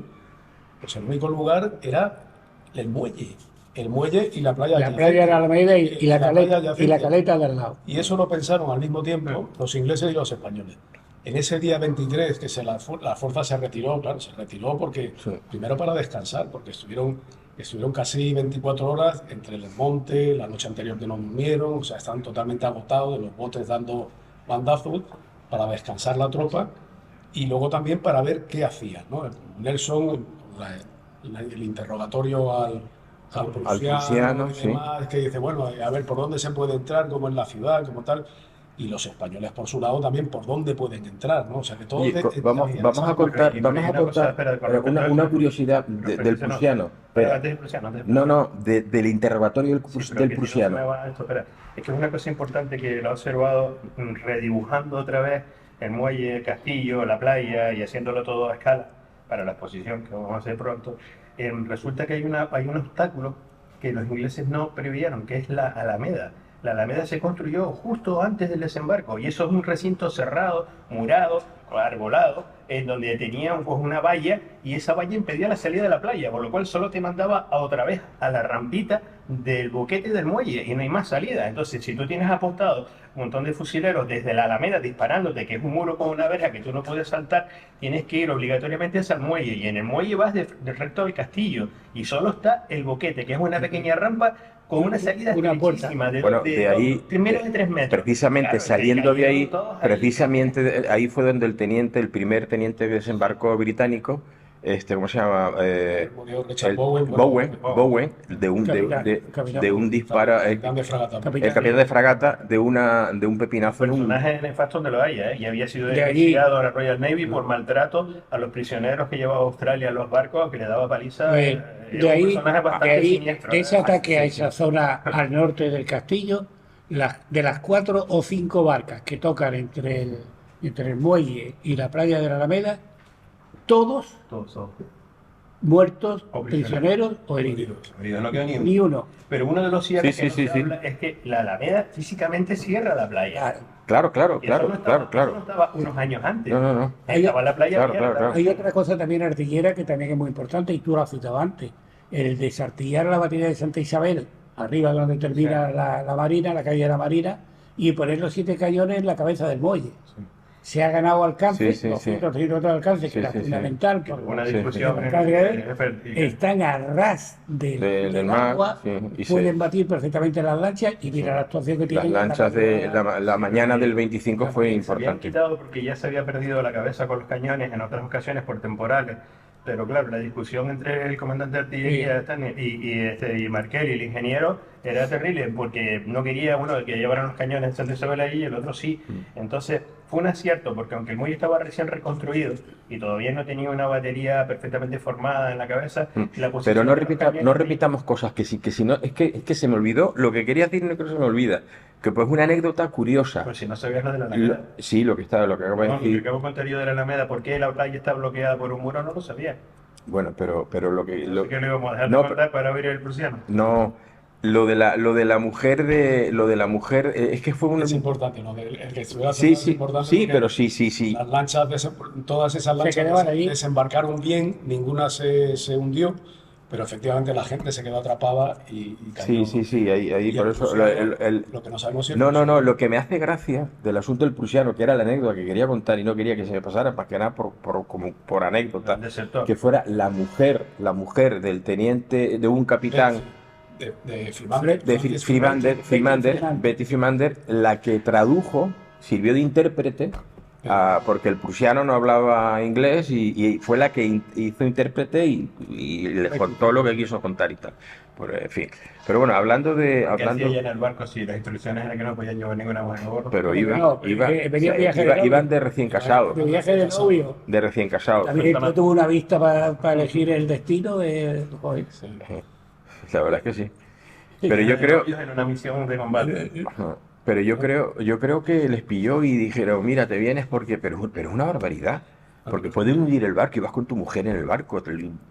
Pues el único lugar era el muelle y la playa. La adyacente. playa de la Alameda y la playa caleta, adyacente. y la caleta del lado. Y eso lo pensaron al mismo tiempo los ingleses y los españoles. En ese día 23 que la fuerza se retiró, claro, se retiró porque Sí. primero para descansar, porque estuvieron casi 24 horas entre el monte, la noche anterior que no durmieron, o sea, estaban totalmente agotados de los botes dando bandazos para descansar la tropa y luego también para ver qué hacían, ¿no? Nelson, el interrogatorio al prusiano, y sí. demás, que dice, bueno, a ver por dónde se puede entrar, cómo es la ciudad, como tal. Y los españoles, por su lado, también por dónde pueden entrar, ¿no? O sea, que todo... Oye, vamos a contar una curiosidad del prusiano. Pero Espera. antes del prusiano, Del interrogatorio Sí, pero del que prusiano. no me va esto, espera. Es que es una cosa importante que lo he observado redibujando otra vez el muelle, el castillo, la playa y haciéndolo todo a escala para la exposición que vamos a hacer pronto. Resulta que hay un obstáculo que los ingleses no previeron, que es la Alameda. La Alameda se construyó justo antes del desembarco y eso es un recinto cerrado, murado, arbolado, en donde tenía pues, una valla y esa valla impedía la salida de la playa, por lo cual solo te mandaba a otra vez a la rampita del boquete del muelle y no hay más salida. Entonces, si tú tienes apostado un montón de fusileros desde la Alameda disparándote, que es un muro con una verja que tú no puedes saltar, tienes que ir obligatoriamente hacia el muelle, y en el muelle vas de recto al castillo y solo está el boquete, que es una pequeña rampa con una salida Una puerta. estrechísima Bueno, de ahí, menos de 3 metros. precisamente Claro, saliendo de ahí, cayeron todos ahí. precisamente ahí fue donde el primer teniente de desembarco británico, ¿cómo se llama? Murió Richard El- Bowen, Bowen, de un disparo, capitán de fragata. el capitán de fragata de un pepinazo en un... Personaje nefasto donde lo haya, ¿eh? Y había sido De allí- desviado a la Royal Navy por maltrato a los prisioneros que llevaba a Australia a los barcos, que le daba paliza. Pues, Era de un ahí, personaje bastante de ahí, siniestro, de ese ¿eh? ataque a esa zona al norte del castillo, de las 4 o 5 barcas que tocan entre el muelle y la playa de la Alameda, todos Todo. muertos, O prisioneros o heridos. Herido no quedó ni uno. Ni uno. Pero uno de los cierres Sí, que sí, no se sí, habla es que la Alameda físicamente cierra la playa. Claro. Claro, Y eso no estaba, claro. eso no estaba unos años antes. No. Estaba la playa Claro, abierta. claro. Hay otra cosa también artillera que también es muy importante y tú lo has citado antes, el desartillar la batería de Santa Isabel, arriba donde termina la marina, la calle de la Marina, y poner los 7 cañones en la cabeza del muelle. Se ha ganado alcance, Sí, sí, 200 kilómetros de alcance, que Sí, era sí, sí. fundamental. Que por hubo una Sí, discusión sí. Están a ras del mar, agua, sí, y pueden batir perfectamente las lanchas y mira la actuación que Las tienen. lanchas de la mañana del 25 fue Se habían importante. quitado porque ya se había perdido la cabeza con los cañones en otras ocasiones por temporales. Pero claro, la discusión entre el comandante de artillería y Markel y el ingeniero era terrible porque no quería uno que llevaran los cañones de Santa Isabel ahí y el otro sí. Entonces fue un acierto porque aunque el muelle estaba recién reconstruido y todavía no tenía una batería perfectamente formada en la cabeza, la posición Pero no, de los cañones no repitamos cosas que sí, que si no, es que se me olvidó, lo que quería decir no creo que se me olvida, que pues una anécdota curiosa. Pues si no sabías lo de la Alameda. Sí, lo que acabo de No, lo que decir. acabo de contar yo de la Alameda, ¿por qué la playa está bloqueada por un muro? No lo sabía. Bueno, pero lo que... Así que lo íbamos a dejar no, de contar para abrir el prusiano. no, lo de la mujer es que fue un... Es importante, ¿no? El que estuviera Sí, cerrado es sí, importante sí, porque pero sí. las lanchas, todas esas lanchas quedaban allí. desembarcaron bien, ninguna se hundió, pero efectivamente la gente se quedó atrapada y cayó. Sí, ahí Y por el eso... prusiano, lo que no sabemos si el No, prusiano- lo que me hace gracia del asunto del prusiano, que era la anécdota que quería contar y no quería que se me pasara, más que nada como por anécdota, Desertor. que fuera la mujer del teniente, de un capitán de Frimander, de Francis Frimander, Betty Frimander, la que tradujo, sirvió de intérprete, porque el prusiano no hablaba inglés y fue la que hizo intérprete y le contó lo que quiso contar y tal. En fin. Pero bueno, hablando ¿Qué hacía ella en el barco si las instrucciones eran que no podían llevar ninguna mujer a bordo? pero No, venía de viaje de novio. iban de recién casados, De viaje de novio. de recién casados. También yo tuve una vista para elegir el destino de... Joder. La verdad es que sí. Pero yo creo, En una misión de combate. ajá, pero yo creo que les pilló y dijeron, mira, te vienes porque, pero es una barbaridad. Porque pueden hundir el barco y vas con tu mujer en el barco,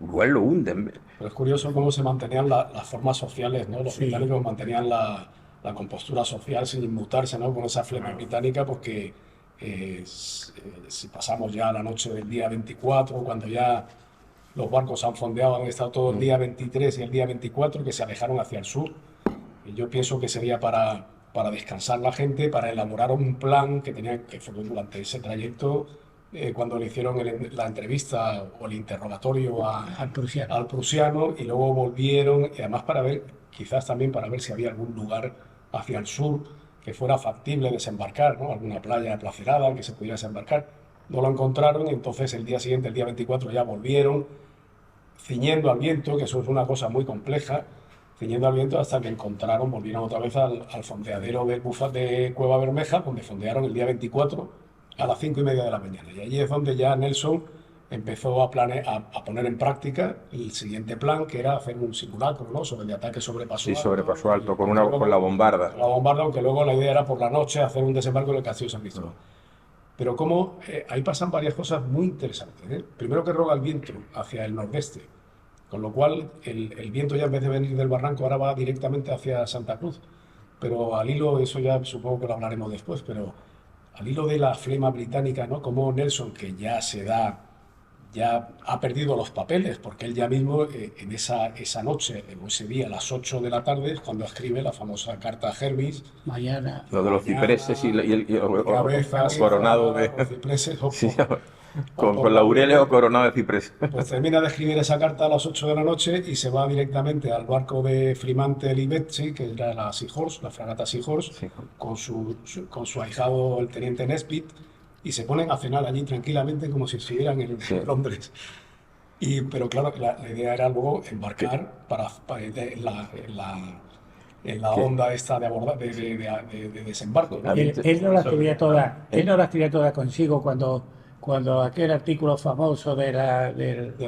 igual lo hunden. Pero es curioso cómo se mantenían las formas sociales, ¿no? Los británicos mantenían la compostura social sin inmutarse, ¿no? Con esa flema británica, porque si pasamos ya la noche del día 24, cuando ya los barcos han fondeado, han estado todo el día 23 y el día 24, que se alejaron hacia el sur. Y yo pienso que sería para descansar la gente, para elaborar un plan que fue durante ese trayecto, cuando le hicieron la entrevista o el interrogatorio Al prusiano. al prusiano, y luego volvieron, y además quizás también para ver si había algún lugar hacia el sur que fuera factible desembarcar, ¿no? Alguna playa placerada que se pudiera desembarcar. No lo encontraron, entonces el día siguiente, el día 24, ya volvieron, ciñendo al viento, que eso es una cosa muy compleja, ciñendo al viento hasta que volvieron otra vez al fondeadero del Bufat de Cueva Bermeja, donde fondearon el día 24 a las 5:30 de la mañana. Y allí es donde ya Nelson empezó a poner en práctica el siguiente plan, que era hacer un simulacro, ¿no? Sobre el ataque sobre Paso Sí, Alto. sobre Paso Alto, con Luego- la bombarda. la bombarda, aunque luego la idea era por la noche hacer un desembarco en el Castillo de San Cristóbal. Pero ahí pasan varias cosas muy interesantes, ¿eh? Primero que roga el viento hacia el nordeste, con lo cual el viento ya en vez de venir del barranco ahora va directamente hacia Santa Cruz. Pero al hilo, eso ya supongo que lo hablaremos después, pero al hilo de la flema británica, ¿no? Como Nelson, que ya se da ya ha perdido los papeles, porque él ya mismo en esa noche o ese día a las 8 de la tarde es cuando escribe la famosa carta a Hermes. Mañana. Lo de los cipreses Cabezas coronado de... los cipreses, Sí, o por con laureles o coronado de ciprés. Pues termina de escribir esa carta a las 8 de la noche y se va directamente al barco de Fremantle y Betsy, que era la Seahorse, la fragata Seahorse, Sí. con su ahijado, el teniente Nesbitt, y se ponen a cenar allí tranquilamente como si estuvieran Sí. en Londres. Pero claro, la idea era luego embarcar en la Que- onda esta de desembarco, ¿no? A mí Él no las tenía todas, él no las tenía todas consigo cuando aquel artículo famoso del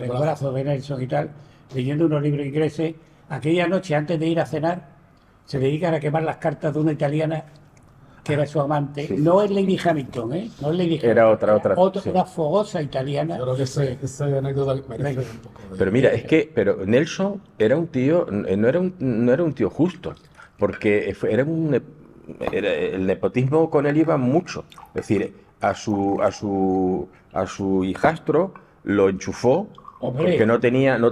brazo de Nelson y tal, leyendo unos libros ingleses, aquella noche antes de ir a cenar, se dedican a quemar las cartas de una italiana que era su amante. Sí. No es Lady Hamilton, ¿eh? No es Lady Hamilton. Era otra, sí. Una fogosa italiana. Yo creo que esta anécdota merece un poco de... Pero mira, pero Nelson era un tío, no era un tío justo, porque el nepotismo con él iba mucho. Es decir, a su hijastro lo enchufó Hombre. porque no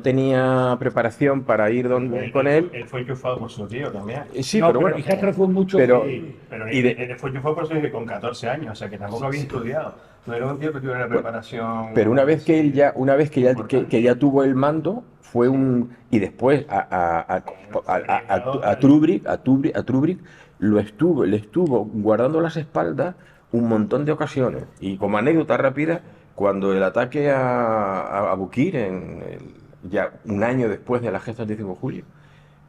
tenía preparación para ir con él. Él fue enchufado por su tío también. Sí, No, pero bueno. mi hijastro fue mucho. Pero- Sí, pero y de- él fue enchufado por su tío con 14 años, o sea que tampoco había estudiado. No era un tío que tuviera una preparación. Pero una vez que ya tuvo el mando, fue y después a Trubrick le estuvo guardando las espaldas un montón de ocasiones. Y como anécdota rápida, cuando el ataque a Bukir, ya un año después de la gesta del 25 de julio,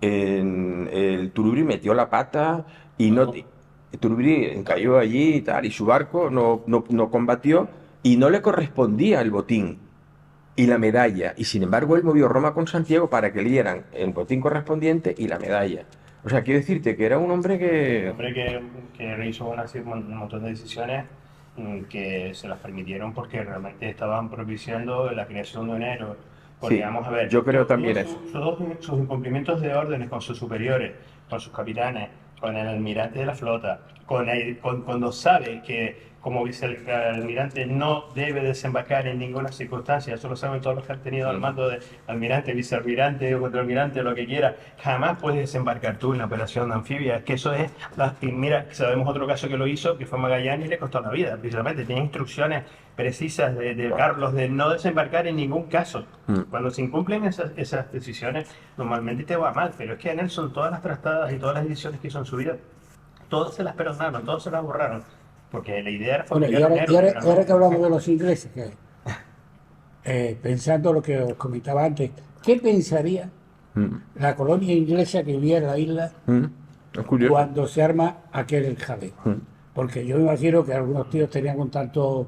el Trubrick metió la pata y Trubrick cayó allí y tal, y su barco no combatió y no le correspondía el botín y la medalla. Y sin embargo, él movió Roma con Santiago para que le dieran el botín correspondiente y la medalla. O sea, quiero decirte que era un hombre Un que... hombre que hizo un montón de decisiones que se las permitieron porque realmente estaban propiciando la creación de un héroe. Porque Sí, vamos a ver, yo creo tuvo también eso. sus incumplimientos de órdenes con sus superiores, con sus capitanes, con el almirante de la flota, cuando sabe que como vicealmirante no debe desembarcar en ninguna circunstancia, eso lo saben todos los que han tenido al mando de almirante, vicealmirante o contraalmirante, lo que quiera, jamás puedes desembarcar tú en la operación de anfibia, que eso es, y mira, sabemos otro caso que lo hizo, que fue Magallanes y le costó la vida, precisamente, tiene instrucciones precisas de Carlos de no desembarcar en ningún caso. Cuando se incumplen esas decisiones, normalmente te va mal, pero es que a Nelson todas las trastadas y todas las decisiones que hizo en su vida, todas se las perdonaron, todas se las borraron. Porque la idea era Bueno, ahora que hablamos de los ingleses, pensando lo que os comentaba antes, ¿qué pensaría la colonia inglesa que vivía en la isla Es curioso. cuando se arma aquel jaleo? Porque yo me imagino que algunos tíos tenían un tanto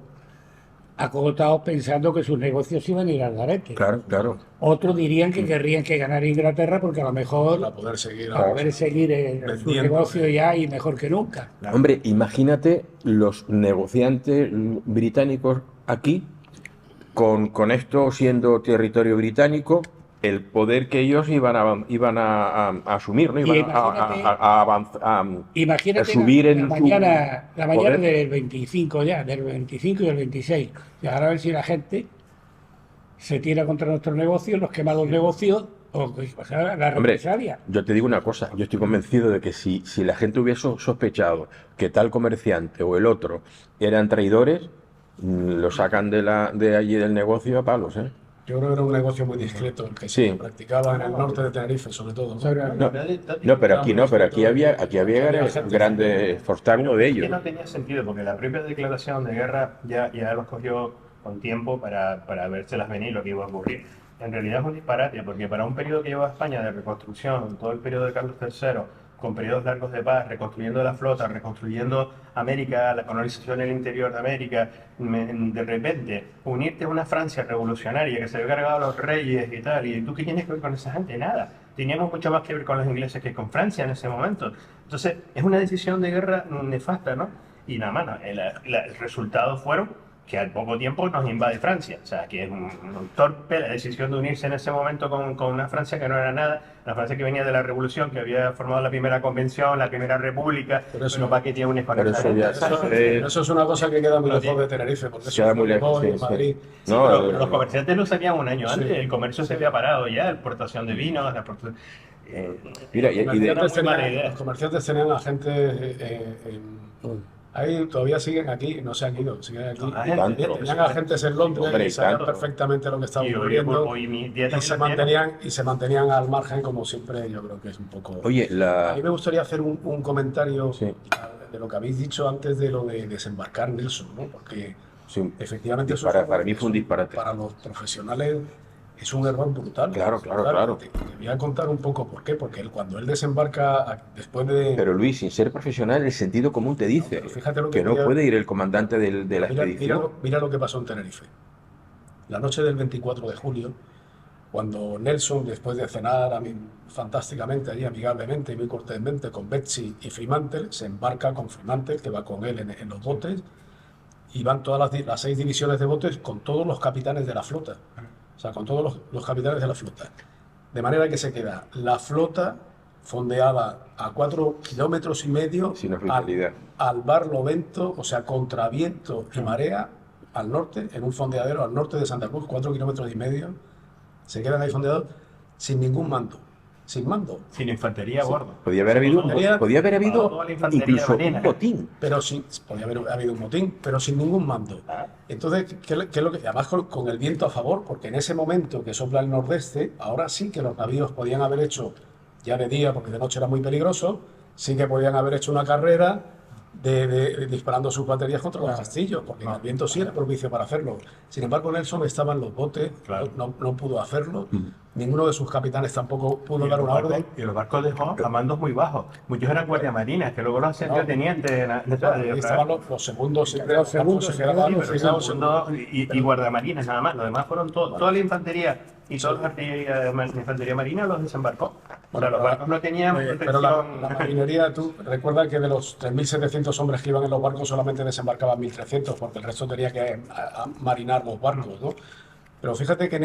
acogotados pensando que sus negocios iban a ir al garete. Claro, claro. Otros dirían que querrían que ganara Inglaterra porque a lo mejor Para poder seguir para poder seguir en su vendiendo, negocio ya y mejor que nunca. Hombre, imagínate los negociantes británicos aquí, con esto siendo territorio británico, el poder que ellos iban a asumir, ¿no? Y Iban imagínate- a avanzar, Imagínate a subir la en su mañana poder. del 25 ya, del 25 y del 26. Y ahora a ver si la gente se tira contra nuestros negocios, nos quema los negocios o la Hombre, represalia. yo te digo una cosa, yo estoy convencido de que si la gente hubiese sospechado que tal comerciante o el otro eran traidores, lo sacan de allí del negocio a palos, ¿eh? Yo creo que era un negocio muy discreto el que Sí. se practicaba en el norte de Tenerife, sobre todo, ¿no? No, pero aquí había grandes Forstar, uno de Es que ellos. no tenía sentido, porque la propia declaración de guerra ya los cogió con tiempo para vérselas venir lo que iba a ocurrir. En realidad es un disparate, porque para un periodo que lleva España de reconstrucción, todo el periodo de Carlos III, con periodos largos de paz, reconstruyendo la flota, reconstruyendo América, la colonización en el interior de América, de repente unirte a una Francia revolucionaria que se había cargado a los reyes y tal, y tú qué tienes que ver con esa gente, nada. Teníamos mucho más que ver con los ingleses que con Francia en ese momento. Entonces, es una decisión de guerra nefasta, ¿no? Y nada más, el resultado fueron que al poco tiempo nos invade Francia. O sea, que es un torpe la decisión de unirse en ese momento con una Francia que no era nada, la Francia que venía de la revolución, que había formado la primera convención, la primera república, Pero para que tiene un pero eso ya eso es una cosa que queda muy lejos de Tenerife, porque eso queda es muy lejos, Madrid, sí, Madrid. sí. No, pero los comerciantes lo sabían un año Sí. antes, el comercio se había parado ya, la exportación de vinos, Mira, Los comerciantes muy mala tenían, idea. los comerciantes tenían agentes ahí todavía siguen aquí, no se han ido, siguen aquí. Agentes, Tenían agentes en Londres hombre, y y sabían tanto. perfectamente lo que estaba Y ocurriendo hoy mi dieta y se mantenían al margen, como siempre. Yo creo que es un poco. oye, A mí me gustaría hacer un comentario Sí. de lo que habéis dicho antes de lo de desembarcar Nelson, ¿no? Porque sí, efectivamente para mí fue un disparate. para los profesionales es un error brutal. Claro, claro, claro. Te voy a contar un poco por qué, porque cuando él desembarca después de... Pero Luis, sin ser profesional, el sentido común te dice pero fíjate lo que no voy a- puede ir el comandante de la Mira, expedición. mira lo que pasó en Tenerife. La noche del 24 de julio, cuando Nelson, después de cenar fantásticamente, allí amigablemente y muy cortésmente con Betsy y Fremantle, se embarca con Fremantle, que va con él en los botes, y van todas las 6 divisiones de botes con todos los capitanes de la flota. O sea, con todos los capitanes de la flota. De manera que se queda la flota fondeada a 4,5 kilómetros Sin oficialidad. al barlovento, o sea, contra viento y marea, al norte, en un fondeadero al norte de Santa Cruz, 4,5 kilómetros. Se quedan ahí fondeados sin ningún mando. Sin mando. sin infantería a bordo. Podía haber habido, Infantería- podía haber habido toda la infantería incluso marina. un botín. Pero podía haber habido un motín, pero sin ningún mando. Ah. Entonces, ¿qué es lo que? Además, con el viento a favor, porque en ese momento que sopla el nordeste, ahora sí que los navíos podían haber hecho, ya de día, porque de noche era muy peligroso, sí que podían haber hecho una carrera disparando sus baterías contra los castillos, porque el viento sí era propicio para hacerlo. Sin embargo, Nelson estaba en los botes, Claro. no pudo hacerlo. Ninguno de sus capitanes tampoco pudo dar una orden. Y los barcos dejó a mandos muy bajos. Muchos eran guardiamarinas, que luego los ascendió No. tenientes. Ahí estaban los segundos, siempre Los segundos se se quedaban quedaban, los Segundo segundos. y guardiamarinas nada más. Los demás fueron toda la infantería y toda la infantería marina los desembarcó. O sea, los barcos no tenían Pero protección. la marinería, tú recuerdas que de los 3.700 hombres que iban en los barcos solamente desembarcaban 1.300, porque el resto tenía que marinar los barcos, ¿no? Pero fíjate que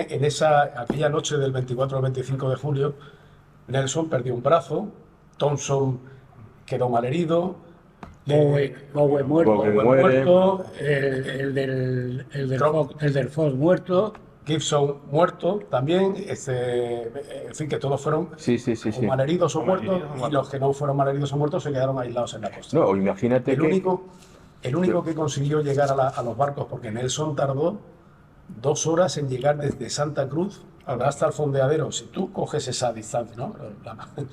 aquella noche del 24 al 25 de julio, Nelson perdió un brazo, Thompson quedó malherido, Bowen muerto, Bowen muere. el del Fox muerto. Gibson muerto también, en fin, que todos fueron Sí, sí, sí, o sí. malheridos o muertos, malheridos o y los que no fueron malheridos o muertos se quedaron aislados en la costa. No, imagínate El que... único que consiguió llegar a los barcos, porque Nelson tardó 2 horas en llegar desde Santa Cruz hasta el fondeadero. Si tú coges esa distancia, ¿no?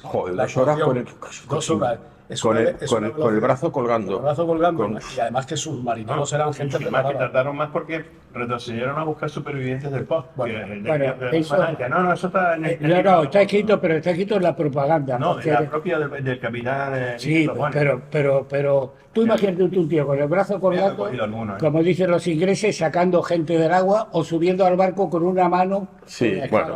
Joder, La 2 horas ecuación, con 2 horas. Es con una- el, es con una el- con el velocidad- brazo colgando. con el brazo colgando. Con- Y además que sus marineros eran gente Y más que preparada. tardaron más porque retrocedieron a buscar supervivientes del POS. Bueno, eso- No, eso está en el No, está escrito, pero está escrito en la propaganda. No, porque- la propia del capitán. Sí, lo pone. pero tú imagínate un tío con el brazo colgado, cogido alguno, como dicen los ingleses, sacando gente del agua o subiendo al barco con una mano. Sí, bueno.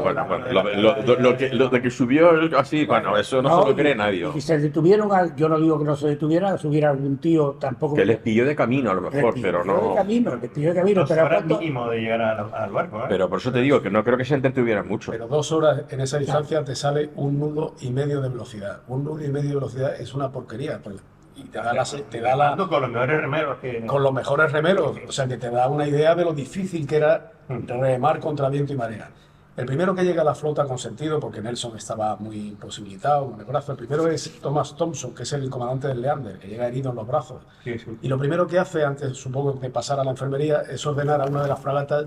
Lo de que subió así, bueno, eso no se lo cree nadie. Y se detuvieron, yo no digo que no se detuvieran, subir a algún tío tampoco. Que les pilló de camino a lo mejor, Les pero pilló de no... camino, les pilló de camino, 2 pero horas ¿cuánto? mínimo de llegar al barco. ¿eh? Pero por eso te digo que no creo que se entretuvieran mucho. Pero 2 horas en esa distancia te sale 1,5 nudos de velocidad. 1,5 nudos de velocidad es una porquería. Y te da Con los mejores remeros que. con los mejores remeros. O sea, que te da una idea de lo difícil que era remar contra viento y marea. El primero que llega a la flota con sentido, porque Nelson estaba muy imposibilitado con el brazo, el primero es Thomas Thompson, que es el comandante del Leander, que llega herido en los brazos. Sí, sí. Y lo primero que hace, antes supongo de pasar a la enfermería, es ordenar a una de las fragatas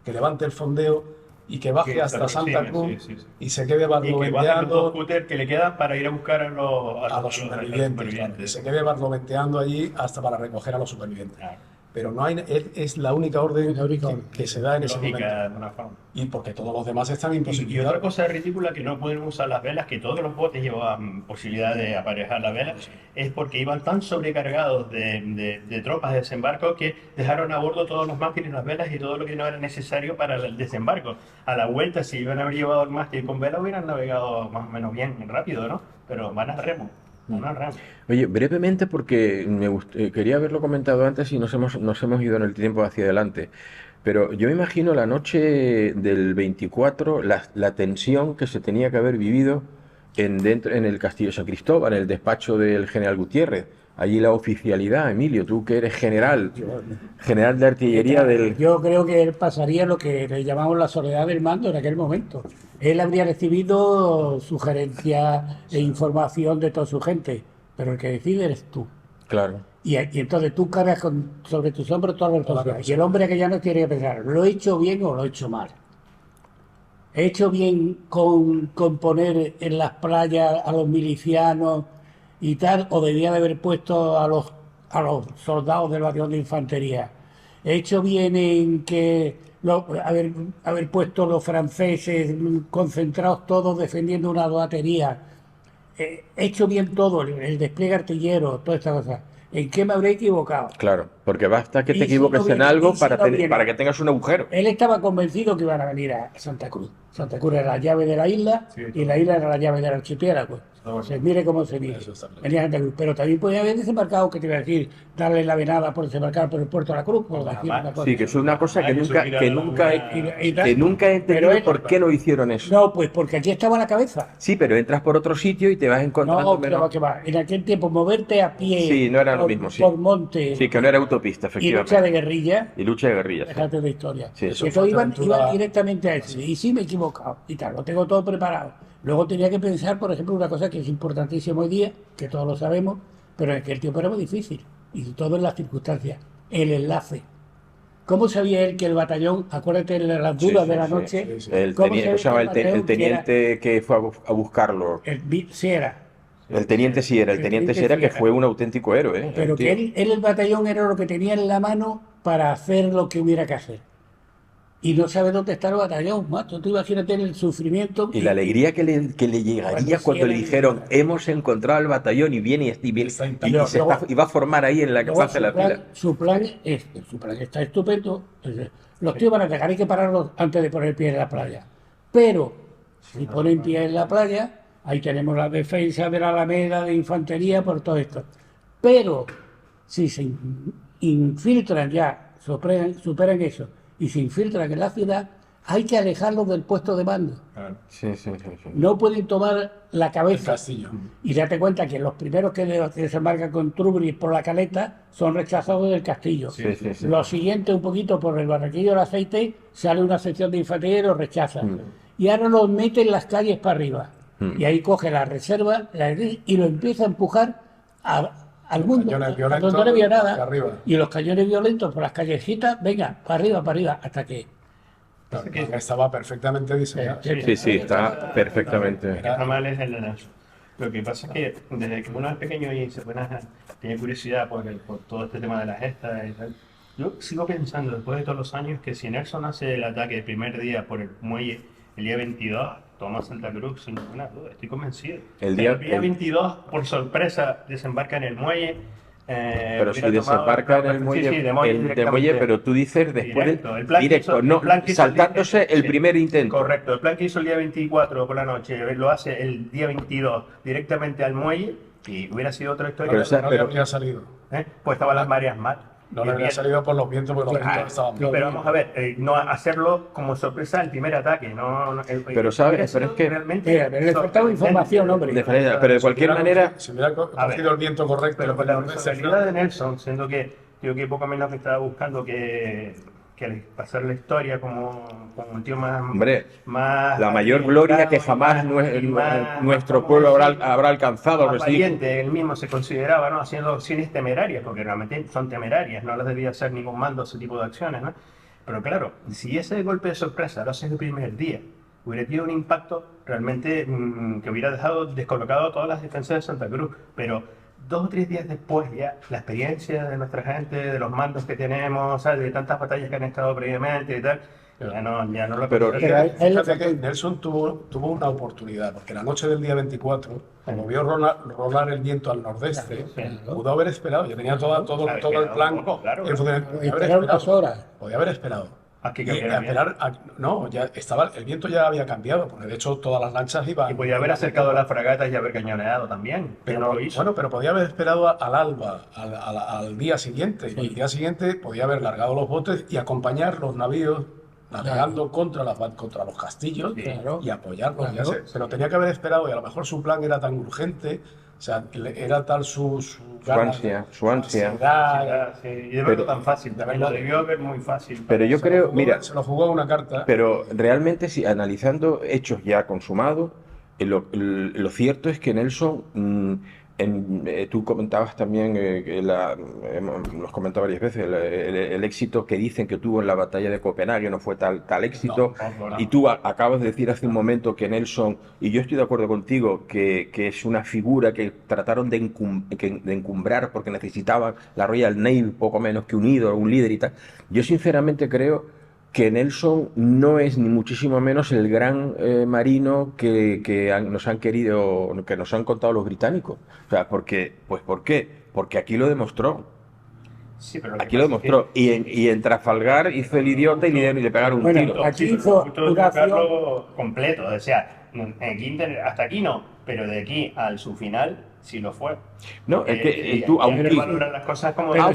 que levante el fondeo y que baje Que hasta se Santa aproxime, Cruz sí. y se quede Y que bajen los 2 barloventeando scooters que le quedan para ir a buscar a a los supervivientes. Claro, que se quede barloventeando allí hasta para recoger a los supervivientes. Claro. Pero no hay, es la única orden, La única que, orden. que se da en ese Lógica, momento. de alguna forma. Y porque todos los demás están Y otra imposibilitados. cosa ridícula que no pueden usar las velas, que todos los botes llevaban posibilidad de aparejar las velas, es porque iban tan sobrecargados de tropas de desembarco que dejaron a bordo todos los mástiles, las velas y todo lo que no era necesario para el desembarco. A la vuelta, si iban a haber llevado el mástil con vela, hubieran navegado más o menos bien, rápido, ¿no? Pero van a remo. Una rama. Oye, brevemente, porque quería haberlo comentado antes y nos hemos ido en el tiempo hacia adelante. Pero yo me imagino la noche del 24, la tensión que se tenía que haber vivido en el Castillo de San Cristóbal, en el despacho del general Gutiérrez. Allí la oficialidad, Emilio, tú que eres general de artillería del... Yo creo que él pasaría lo que le llamamos la soledad del mando en aquel momento. Él habría recibido sugerencias e información de toda su gente, pero el que decide eres tú. Claro. Y entonces tú cargas sobre tus hombros toda la responsabilidad. Y el hombre que ya no tiene que pensar, ¿lo he hecho bien o lo he hecho mal? ¿He hecho bien con poner en las playas a los milicianos y tal? ¿O debía de haber puesto a los soldados del batallón de infantería? ¿He hecho bien en que haber puesto los franceses concentrados todos defendiendo una batería? He hecho bien todo, el despliegue artillero, toda esta cosa. ¿En qué me habré equivocado? Claro, porque basta que Y te si equivoques no viene- en algo y si no viene. para que tengas un agujero. Él estaba convencido que iban a venir a Santa Cruz. Santa Cruz era la llave de la isla y la isla era la llave del archipiélago. Se mire cómo se mire. Eso está claro. Venía a Santa Cruz. Pero también podía haber desembarcado, que te iba a decir, darle la venada por desembarcar por el puerto de la Cruz, por decir una cosa. Sí, que es una cosa que nunca Y tal. he entendido Pero él- por qué no hicieron eso. No, pues porque aquí estaba la cabeza. Sí, pero entras por otro sitio y te vas encontrando No, que va. En aquel tiempo moverte a pie Sí, no era lo mismo, sí. por monte Sí, que no era autopista, y efectivamente. lucha de guerrilla, Y lucha de guerrillas. Sí. dejarte de historia. Sí, eso Y eso iban aventura. directamente a eso. Y sí me he equivocado y tal, lo tengo todo preparado. Luego tenía que pensar, por ejemplo, una cosa que es importantísima hoy día, que todos lo sabemos, pero en aquel tiempo era muy difícil. Y todo en las circunstancias. El enlace. ¿Cómo sabía él que el batallón, acuérdate de las dudas Sí, de la sí, noche? sí, sí. El ¿cómo teniente, sabía ¿cómo se llama? que el batallón El teniente que fue a buscarlo. sí era. El teniente sí era, el teniente sí era, que fue un auténtico héroe, ¿eh? Pero El que tío. él el batallón era lo que tenía en la mano para hacer lo que hubiera que hacer. Y no sabe dónde está el batallón, macho. Tú imagínate el sufrimiento. Y la alegría que le llegaría Bueno, sí, cuando le era- dijeron, hemos encontrado el batallón y viene Está y intacto. y va a formar ahí en la Luego, plaza de la pila. su plan está estupendo. Los tíos van a dejar, hay que pararlos antes de poner pie en la playa. Pero si ponen pie en la playa, ahí tenemos la defensa de la Alameda, de infantería, por todo esto. Pero si se infiltran ya, superan eso, y se infiltran en la ciudad, hay que alejarlos del puesto de mando. Sí, sí, sí, sí. No pueden tomar la El cabeza. castillo. Y date cuenta que los primeros que desembarcan con Trubris por la caleta son rechazados del castillo. Sí, sí, sí. Los siguientes, un poquito por el barranquillo del aceite, sale una sección de infantería y los rechazan. Y ahora los mete en las calles para arriba. Y ahí coge la reserva y lo empieza a empujar al mundo. cañones A violentos donde no había nada. hacia arriba. Y los cañones violentos por las callecitas, venga, para arriba, hasta que... Claro, estaba perfectamente diseñado. Sí, sí, está perfectamente. Que normal es el de Nelson. Lo que pasa es que desde que uno es pequeño y tiene curiosidad por todo este tema de las gestas y tal, yo sigo pensando, después de todos los años, que si Nelson hace el ataque el primer día por el muelle, el día 22, toma Santa Cruz sin ninguna duda, estoy convencido. El día- 22, por sorpresa, desembarca en el muelle. Pero si hubiera tomado- desembarca en el Sí, muelle, sí, de muelle del directamente. muelle, pero tú dices después Directo, de el plan que directo, hizo- no, el plan que hizo el día- saltándose el sí. primer intento. Correcto, el plan que hizo el día 24 por la noche, lo hace el día 22 directamente al muelle y hubiera sido otra historia. Pero, o sea, No le habría salido. Pues estaban las mareas mal. No Y le habría bien. salido por los vientos, porque los vientos estaban mal. Pero vamos a ver, no hacerlo como sorpresa el primer ataque. Pero, ¿sabes? hubiera Pero sido es que- realmente Mira, pero le faltaba información, hombre. Pero de cualquier manera, Si hubiera A ver, cogido el viento correcto, Pero con la en vez de responsabilidad de Nelson, siendo que yo que poco menos que estaba buscando que pasar la historia como un tío más... hombre, más la mayor gloria que arriesgado jamás y más, nuestro ¿cómo pueblo decir? habrá alcanzado. Más algo así. valiente, él mismo se consideraba, ¿no? Haciendo acciones temerarias, porque realmente son temerarias, no las debía hacer ningún mando ese tipo de acciones, ¿no? Pero claro, si ese golpe de sorpresa lo haces el primer día, hubiera tenido un impacto realmente que hubiera dejado descolocado a todas las defensas de Santa Cruz, pero 2 o 3 días después ya la experiencia de nuestra gente, de los mandos que tenemos, ¿sabes? De tantas batallas que han estado previamente y tal, ya no lo Pero- Pero a él le Fíjate que faltó- Nelson tuvo una oportunidad, porque la noche del día 24, como vio rolar el viento al nordeste, Claro. pudo haber esperado, ya tenía todo Claro, el plan. claro. en funcionamiento. Podía haber Esperar unas esperado. horas. Podía haber esperado. Aquí Y que a viera bien. esperar no, ya estaba, el viento ya había cambiado, porque de hecho todas las lanchas iban. Y podía haber acercado las fragatas y haber cañoneado también, pero no lo hizo. Bueno, pero podía haber esperado al alba, al día siguiente. Y Sí. al día siguiente podía haber largado los botes y acompañar los navíos navegando contra los castillos Sí. Claro. y apoyarlos. Claro. Pero tenía que haber esperado, y a lo mejor su plan era tan urgente, o sea, era tal su ganas, Su ansia. ansiedad, Sí, y de verlo Pero- tan fácil, de lo verlo- debió ver muy fácil. Pero yo se lo creo, jugó- mira, se lo jugó a una carta. pero realmente, si analizando hechos ya consumados, lo cierto es que Nelson, tú comentabas también, lo has comentado varias veces, el éxito que dicen que tuvo en la batalla de Copenhague no fue tal éxito. No. Y tú acabas de decir hace un momento que Nelson, y yo estoy de acuerdo contigo, que es una figura que trataron de encumbrar porque necesitaban la Royal Navy poco menos que unido, un líder y tal. Yo sinceramente creo que Nelson no es ni muchísimo menos el gran marino nos han querido, que nos han contado los británicos. O sea, ¿por qué? Porque aquí lo demostró. Sí, pero lo que Aquí lo pasa es demostró. que- Y en Trafalgar hizo el idiota y le pegaron un Bueno, tiro. aquí Sí, hizo pero justo una buscarlo completo, o sea, hasta aquí no, pero de aquí al su final sí lo fue. No, es que tú, hay que aunque valorar las cosas como Pero son.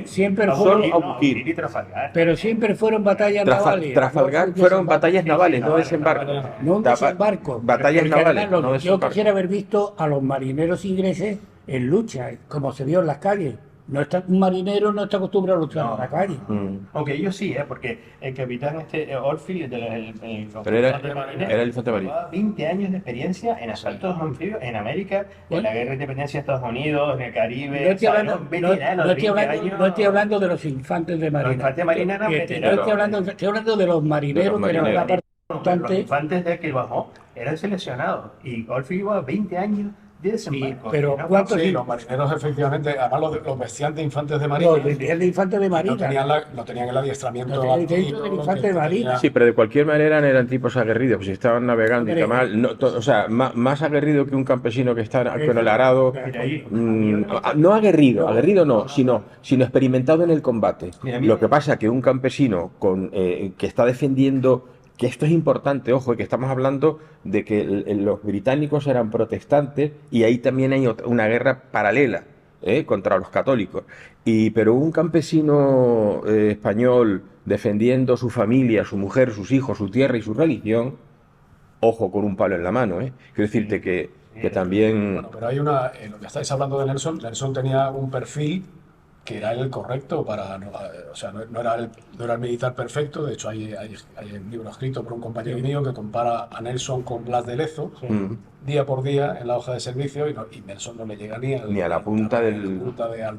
siempre Aunque fueron- no, Aunque y Trafalgar. Pero siempre fueron batallas navales. Trafalgar no fueron desembarcos. batallas navales, no navales, desembarcos. No un Tapa- desembarco. Batallas Porque navales, además no yo desembarcos. quisiera haber visto a los marineros ingleses en lucha, como se vio en las calles. Un marinero no está acostumbrado a luchar No. en la calle. Aunque ellos sí, porque el capitán Oldfield, Pero era infante marino, el infante marino. llevaba 20 años de experiencia en asaltos anfibios en América, en Bueno. la guerra de independencia de Estados Unidos, en el Caribe. No estoy o sea, hablando, era un veterano de 20 años. no estoy hablando de los infantes de marina. infantes de marina eran No veteranos. estoy hablando de los marineros, que eran marineros. la parte Los importante. infantes de que bajó eran seleccionados y Oldfield llevaba 20 años de desembarco. pero Era ¿cuántos Sí, sí? los marineros efectivamente, además los vestían de infantes de marina. Los de infantes de No marina. tenían el adiestramiento No tenían adquirido, el infante que de marina. tenía- Sí, pero de cualquier manera no eran tipos aguerridos, pues si estaban navegando y Hombre. tal mal, o sea, más aguerrido que un campesino que está con el arado, Mira, ahí- no aguerrido no, sino experimentado en el combate. Mira, Lo que pasa que un campesino que está defendiendo, que esto es importante, ojo, que estamos hablando de que los británicos eran protestantes y ahí también hay una guerra paralela contra los católicos. Pero un campesino español defendiendo su familia, su mujer, sus hijos, su tierra y su religión, ojo con un palo en la mano, Quiero decirte que también... Bueno, pero hay lo que estáis hablando de Nelson tenía un perfil que era el correcto o sea, no era el militar perfecto. De hecho, hay un libro escrito por un compañero mío que compara a Nelson con Blas de Lezo, día por día en la hoja de servicio, y Nelson no le llega Ni a la punta del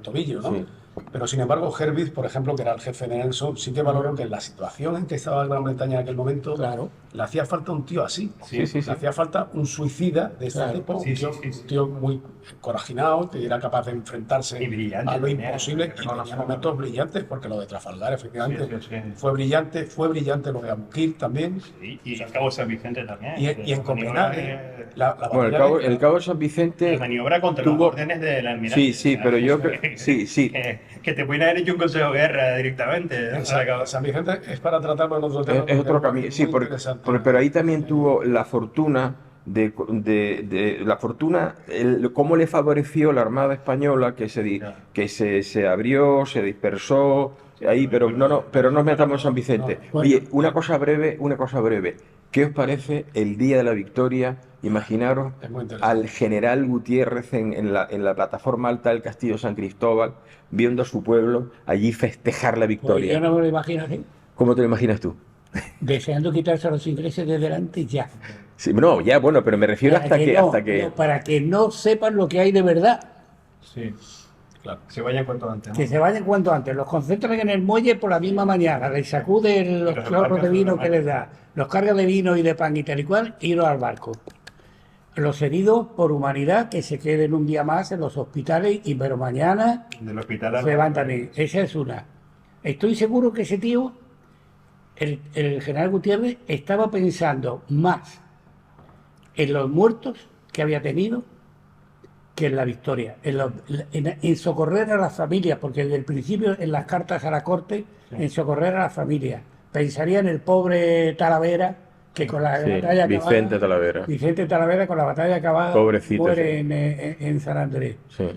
tobillo, ¿no? Sí. Pero sin embargo, Hervey, por ejemplo, que era el jefe de Nelson, sí que valoró que en la situación en que estaba Gran Bretaña en aquel momento, Claro. le hacía falta un tío así. Sí, sí, sí. Le hacía falta un suicida de este Claro. tipo, Sí, sí, un sí. tío muy corajinado, que era capaz de enfrentarse Y brillante a lo también, imposible, y reconocible. tenía momentos brillantes, porque lo de Trafalgar, efectivamente, Sí, sí, sí. fue brillante lo de Abukir también, Y el Cabo San Vicente también. y en La Copenhague, maniobra- la Bueno, el batalla cabo, el cabo de San Vicente... La maniobra contra tuvo- las órdenes del almirante. Sí, pero yo creo... Sí. Que te pueden haber hecho un consejo de guerra directamente. ¿eh? en San Vicente es para tratarlo en otro tema. Es otro porque camino, es sí, muy interesante. pero ahí también tuvo la fortuna cómo le favoreció la Armada Española que se abrió, se dispersó, ahí, pero no nos metamos en San Vicente. No. Oye, una cosa breve. ¿Qué os parece el día de la victoria? Imaginaros Es muy interesante. al general Gutiérrez en la plataforma alta del Castillo San Cristóbal, viendo a su pueblo allí festejar la Pues yo victoria. no me lo imagino así. ¿Cómo te lo imaginas tú? Deseando quitarse a los ingleses de delante ya. Sí, no, ya, bueno, pero me refiero Para que no, para que no sepan lo que hay de verdad. Sí, Claro. se vayan cuanto antes. ¿no? Que se vayan cuanto antes. Los concentran en el muelle por la misma mañana. Les sacuden los Los chorros de embarcan vino sobre que la les da. Los cargan de vino y de pan y tal y cual. Y los al barco. Los heridos por humanidad que se queden un día más en los hospitales. Pero mañana Del hospital a se van también. Esa es una. Estoy seguro que ese tío, el general Gutiérrez, estaba pensando más en los muertos que había tenido que en la victoria, en socorrer a las familias, porque desde el principio en las cartas a la corte, en socorrer a las familias, pensaría en el pobre Talavera, que con la Sí, batalla Vicente acabada, Talavera. Vicente Talavera, con la batalla acabada, Pobrecito, muere sí. en San Andrés. Sí,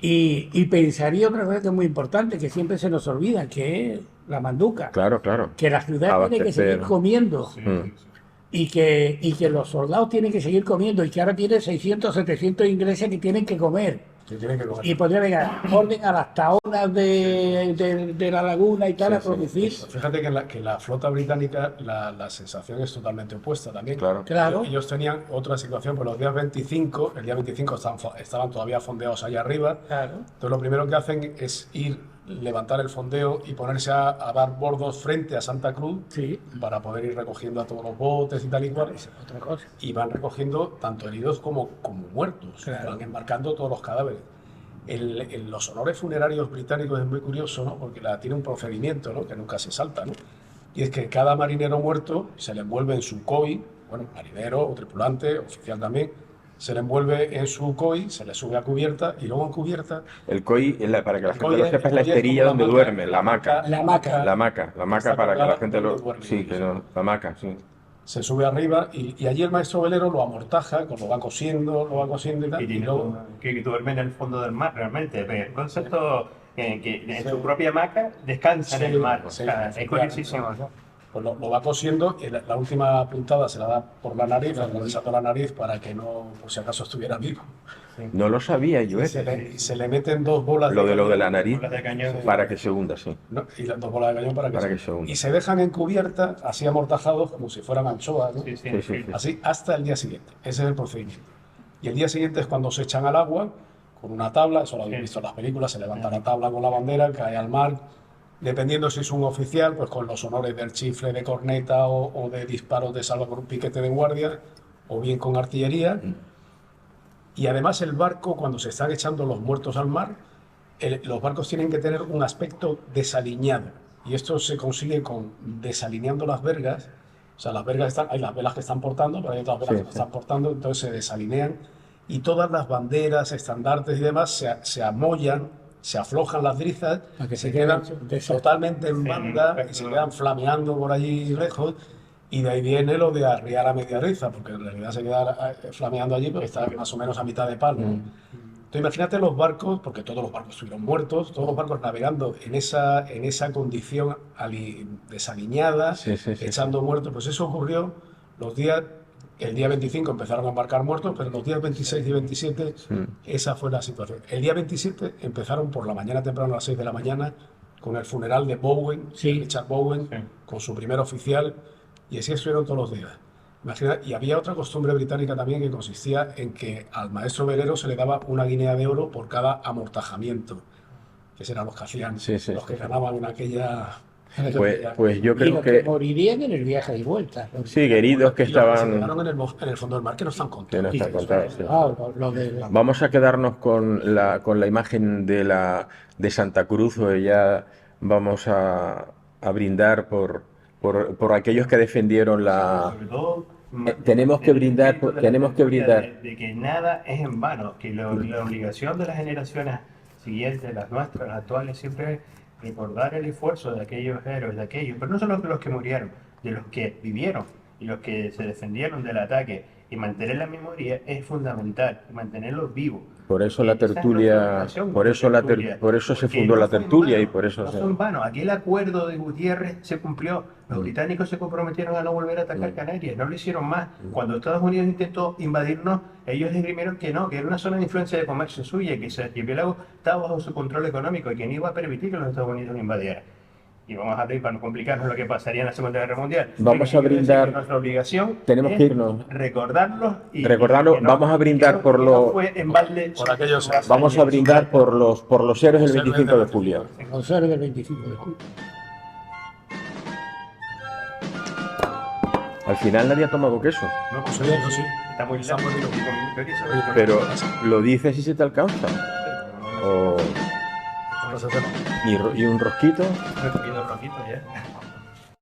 Y pensaría otra cosa que es muy importante, que siempre se nos olvida, que es la manduca. claro, claro. Que la ciudad tiene que seguir Abastecer. comiendo Sí, Mm. sí, sí. y que los soldados tienen que seguir comiendo y que ahora tiene 600, 700 ingleses que tienen que comer. Sí, tienen que comer. Y podría venir orden a las taonas de la laguna y tal Sí, a sí. producir. Fíjate que la flota británica, la sensación es totalmente opuesta también. Claro. Claro. Ellos tenían otra situación, pero los días 25, el día 25 estaban todavía fondeados allá arriba. Claro. Entonces lo primero que hacen es levantar el fondeo y ponerse a dar bordos frente a Santa Cruz Sí, para poder ir recogiendo a todos los botes y tal y cual. esa es otra cosa. Y van recogiendo tanto heridos como muertos. Claro. Van embarcando todos los cadáveres. Los honores funerarios británicos es muy curioso, ¿no? Porque tiene un procedimiento, ¿no? Que nunca se salta, ¿no? Y es que cada marinero muerto se le envuelve en su COI, bueno, marinero o tripulante, oficial también, se le envuelve en su COI, se le sube a cubierta y luego en cubierta. El COI, para que la El gente COI lo es- sepa, es el la COI es esterilla como donde la duerme, hamaca, la hamaca. La hamaca. La hamaca Está para que la colgada gente lo... donde duerme. Sí, que no, la hamaca, sí. Se sube arriba y allí el maestro velero lo amortaja, lo va cosiendo y tal. Y Y tiene luego, que duerme en el fondo del mar, realmente. El concepto que en su propia hamaca descansa en el mar. Sí, O sea, es efectivamente. curiosísimo, ¿no? pues lo va cosiendo y la última puntada se la da por la nariz, atravesando la nariz para que no, por si acaso estuviera vivo. No lo sabía yo Y ese. se le meten dos bolas Lo de cañón, la nariz Bolas de cañón. para que se hunda, sí. ¿no? Y las dos bolas de cañón para Para que se se hunda. Y se dejan en cubierta, así amortajados, como si fueran anchoas, ¿no? Sí, sí, Sí, sí, sí. Así hasta el día siguiente. Ese es el procedimiento. Y el día siguiente es cuando se echan al agua con una tabla, eso lo habéis Sí. visto en las películas, se levanta la tabla con la bandera, cae al mar. Dependiendo si es un oficial, pues con los honores del chifle de corneta o de disparos de salva por un piquete de guardia, o bien con artillería. Y además el barco, cuando se están echando los muertos al mar, los barcos tienen que tener un aspecto desaliñado. Y esto se consigue desalineando las vergas. O sea, las vergas hay las velas que están portando, pero hay otras velas Sí, que no sí. están portando, entonces se desalinean. Y todas las banderas, estandartes y demás se amollan, se aflojan las drizas, Para que se se quedan queden de esa- totalmente en Sí, banda perfecto. y se quedan flameando por allí lejos. Y de ahí viene lo de arriar a media riza, porque en realidad se queda flameando allí, porque está más o menos a mitad de palo. Entonces imagínate los barcos, porque todos los barcos estuvieron muertos, todos los barcos navegando en esa condición desaliñada, Sí, sí, sí. echando muertos. Pues eso ocurrió el día 25 empezaron a embarcar muertos, pero los días 26 y 27 esa fue la situación. El día 27 empezaron por la mañana temprano a las 6 de la mañana con el funeral de Bowen, Sí. Richard Bowen, Sí. con su primer oficial, y así estuvieron todos los días. Imagina, y había otra costumbre británica también que consistía en que al maestro velero se le daba una guinea de oro por cada amortajamiento, que eran los que hacían, Sí, sí, los que sí. ganaban en aquella... Pues yo Y creo los que morirían en el viaje de vuelta. sí, heridos que Y los que se estaban... quedaron en el fondo del mar, que no están Que no contados. están contados, sí. Lo de Vamos a quedarnos con la imagen de Santa Cruz, o ya vamos a brindar por aquellos que defendieron Sobre todo, tenemos que el brindar, espíritu de la tenemos que memoria brindar. de que nada es en vano, que la obligación de las generaciones siguientes, las nuestras, las actuales, siempre es recordar el esfuerzo de aquellos héroes, de aquellos, pero no solo de los que murieron, de los que vivieron y los que se defendieron del ataque. Y mantener la memoria es fundamental, y mantenerlos vivos. Por eso la Esa es nuestra tertulia, obligación por como eso tertulia, por eso se porque fundó no la fue en tertulia y vano, por eso no se... fue en vano. Aquel acuerdo de Gutiérrez se cumplió. Los británicos se comprometieron a no volver a atacar Canarias, no lo hicieron más. Cuando Estados Unidos intentó invadirnos, ellos esgrimieron que no, que era una zona de influencia de comercio suya, que el archipiélago estaba bajo su control económico y que no iba a permitir que los Estados Unidos lo invadieran. Y vamos a abrir para no complicarnos lo que pasaría en la Segunda Guerra Mundial. Vamos Pero a quiero decir brindar- que nuestra obligación Tenemos es que irnos. recordarlos y Recordarlo, que no- vamos a brindar que no- por que lo- no fue en balde por aquellos- Vamos a brindar por los héroes del Los héroes 25 del de julio. los héroes del 25 de julio. Al final nadie ha tomado queso, No, pues Sí, oye, sí. está muy Está largo. muy rico. pero lo dices y se te alcanza. O, Vamos a hacerlo. y un rosquito. Me he comido rojito ya.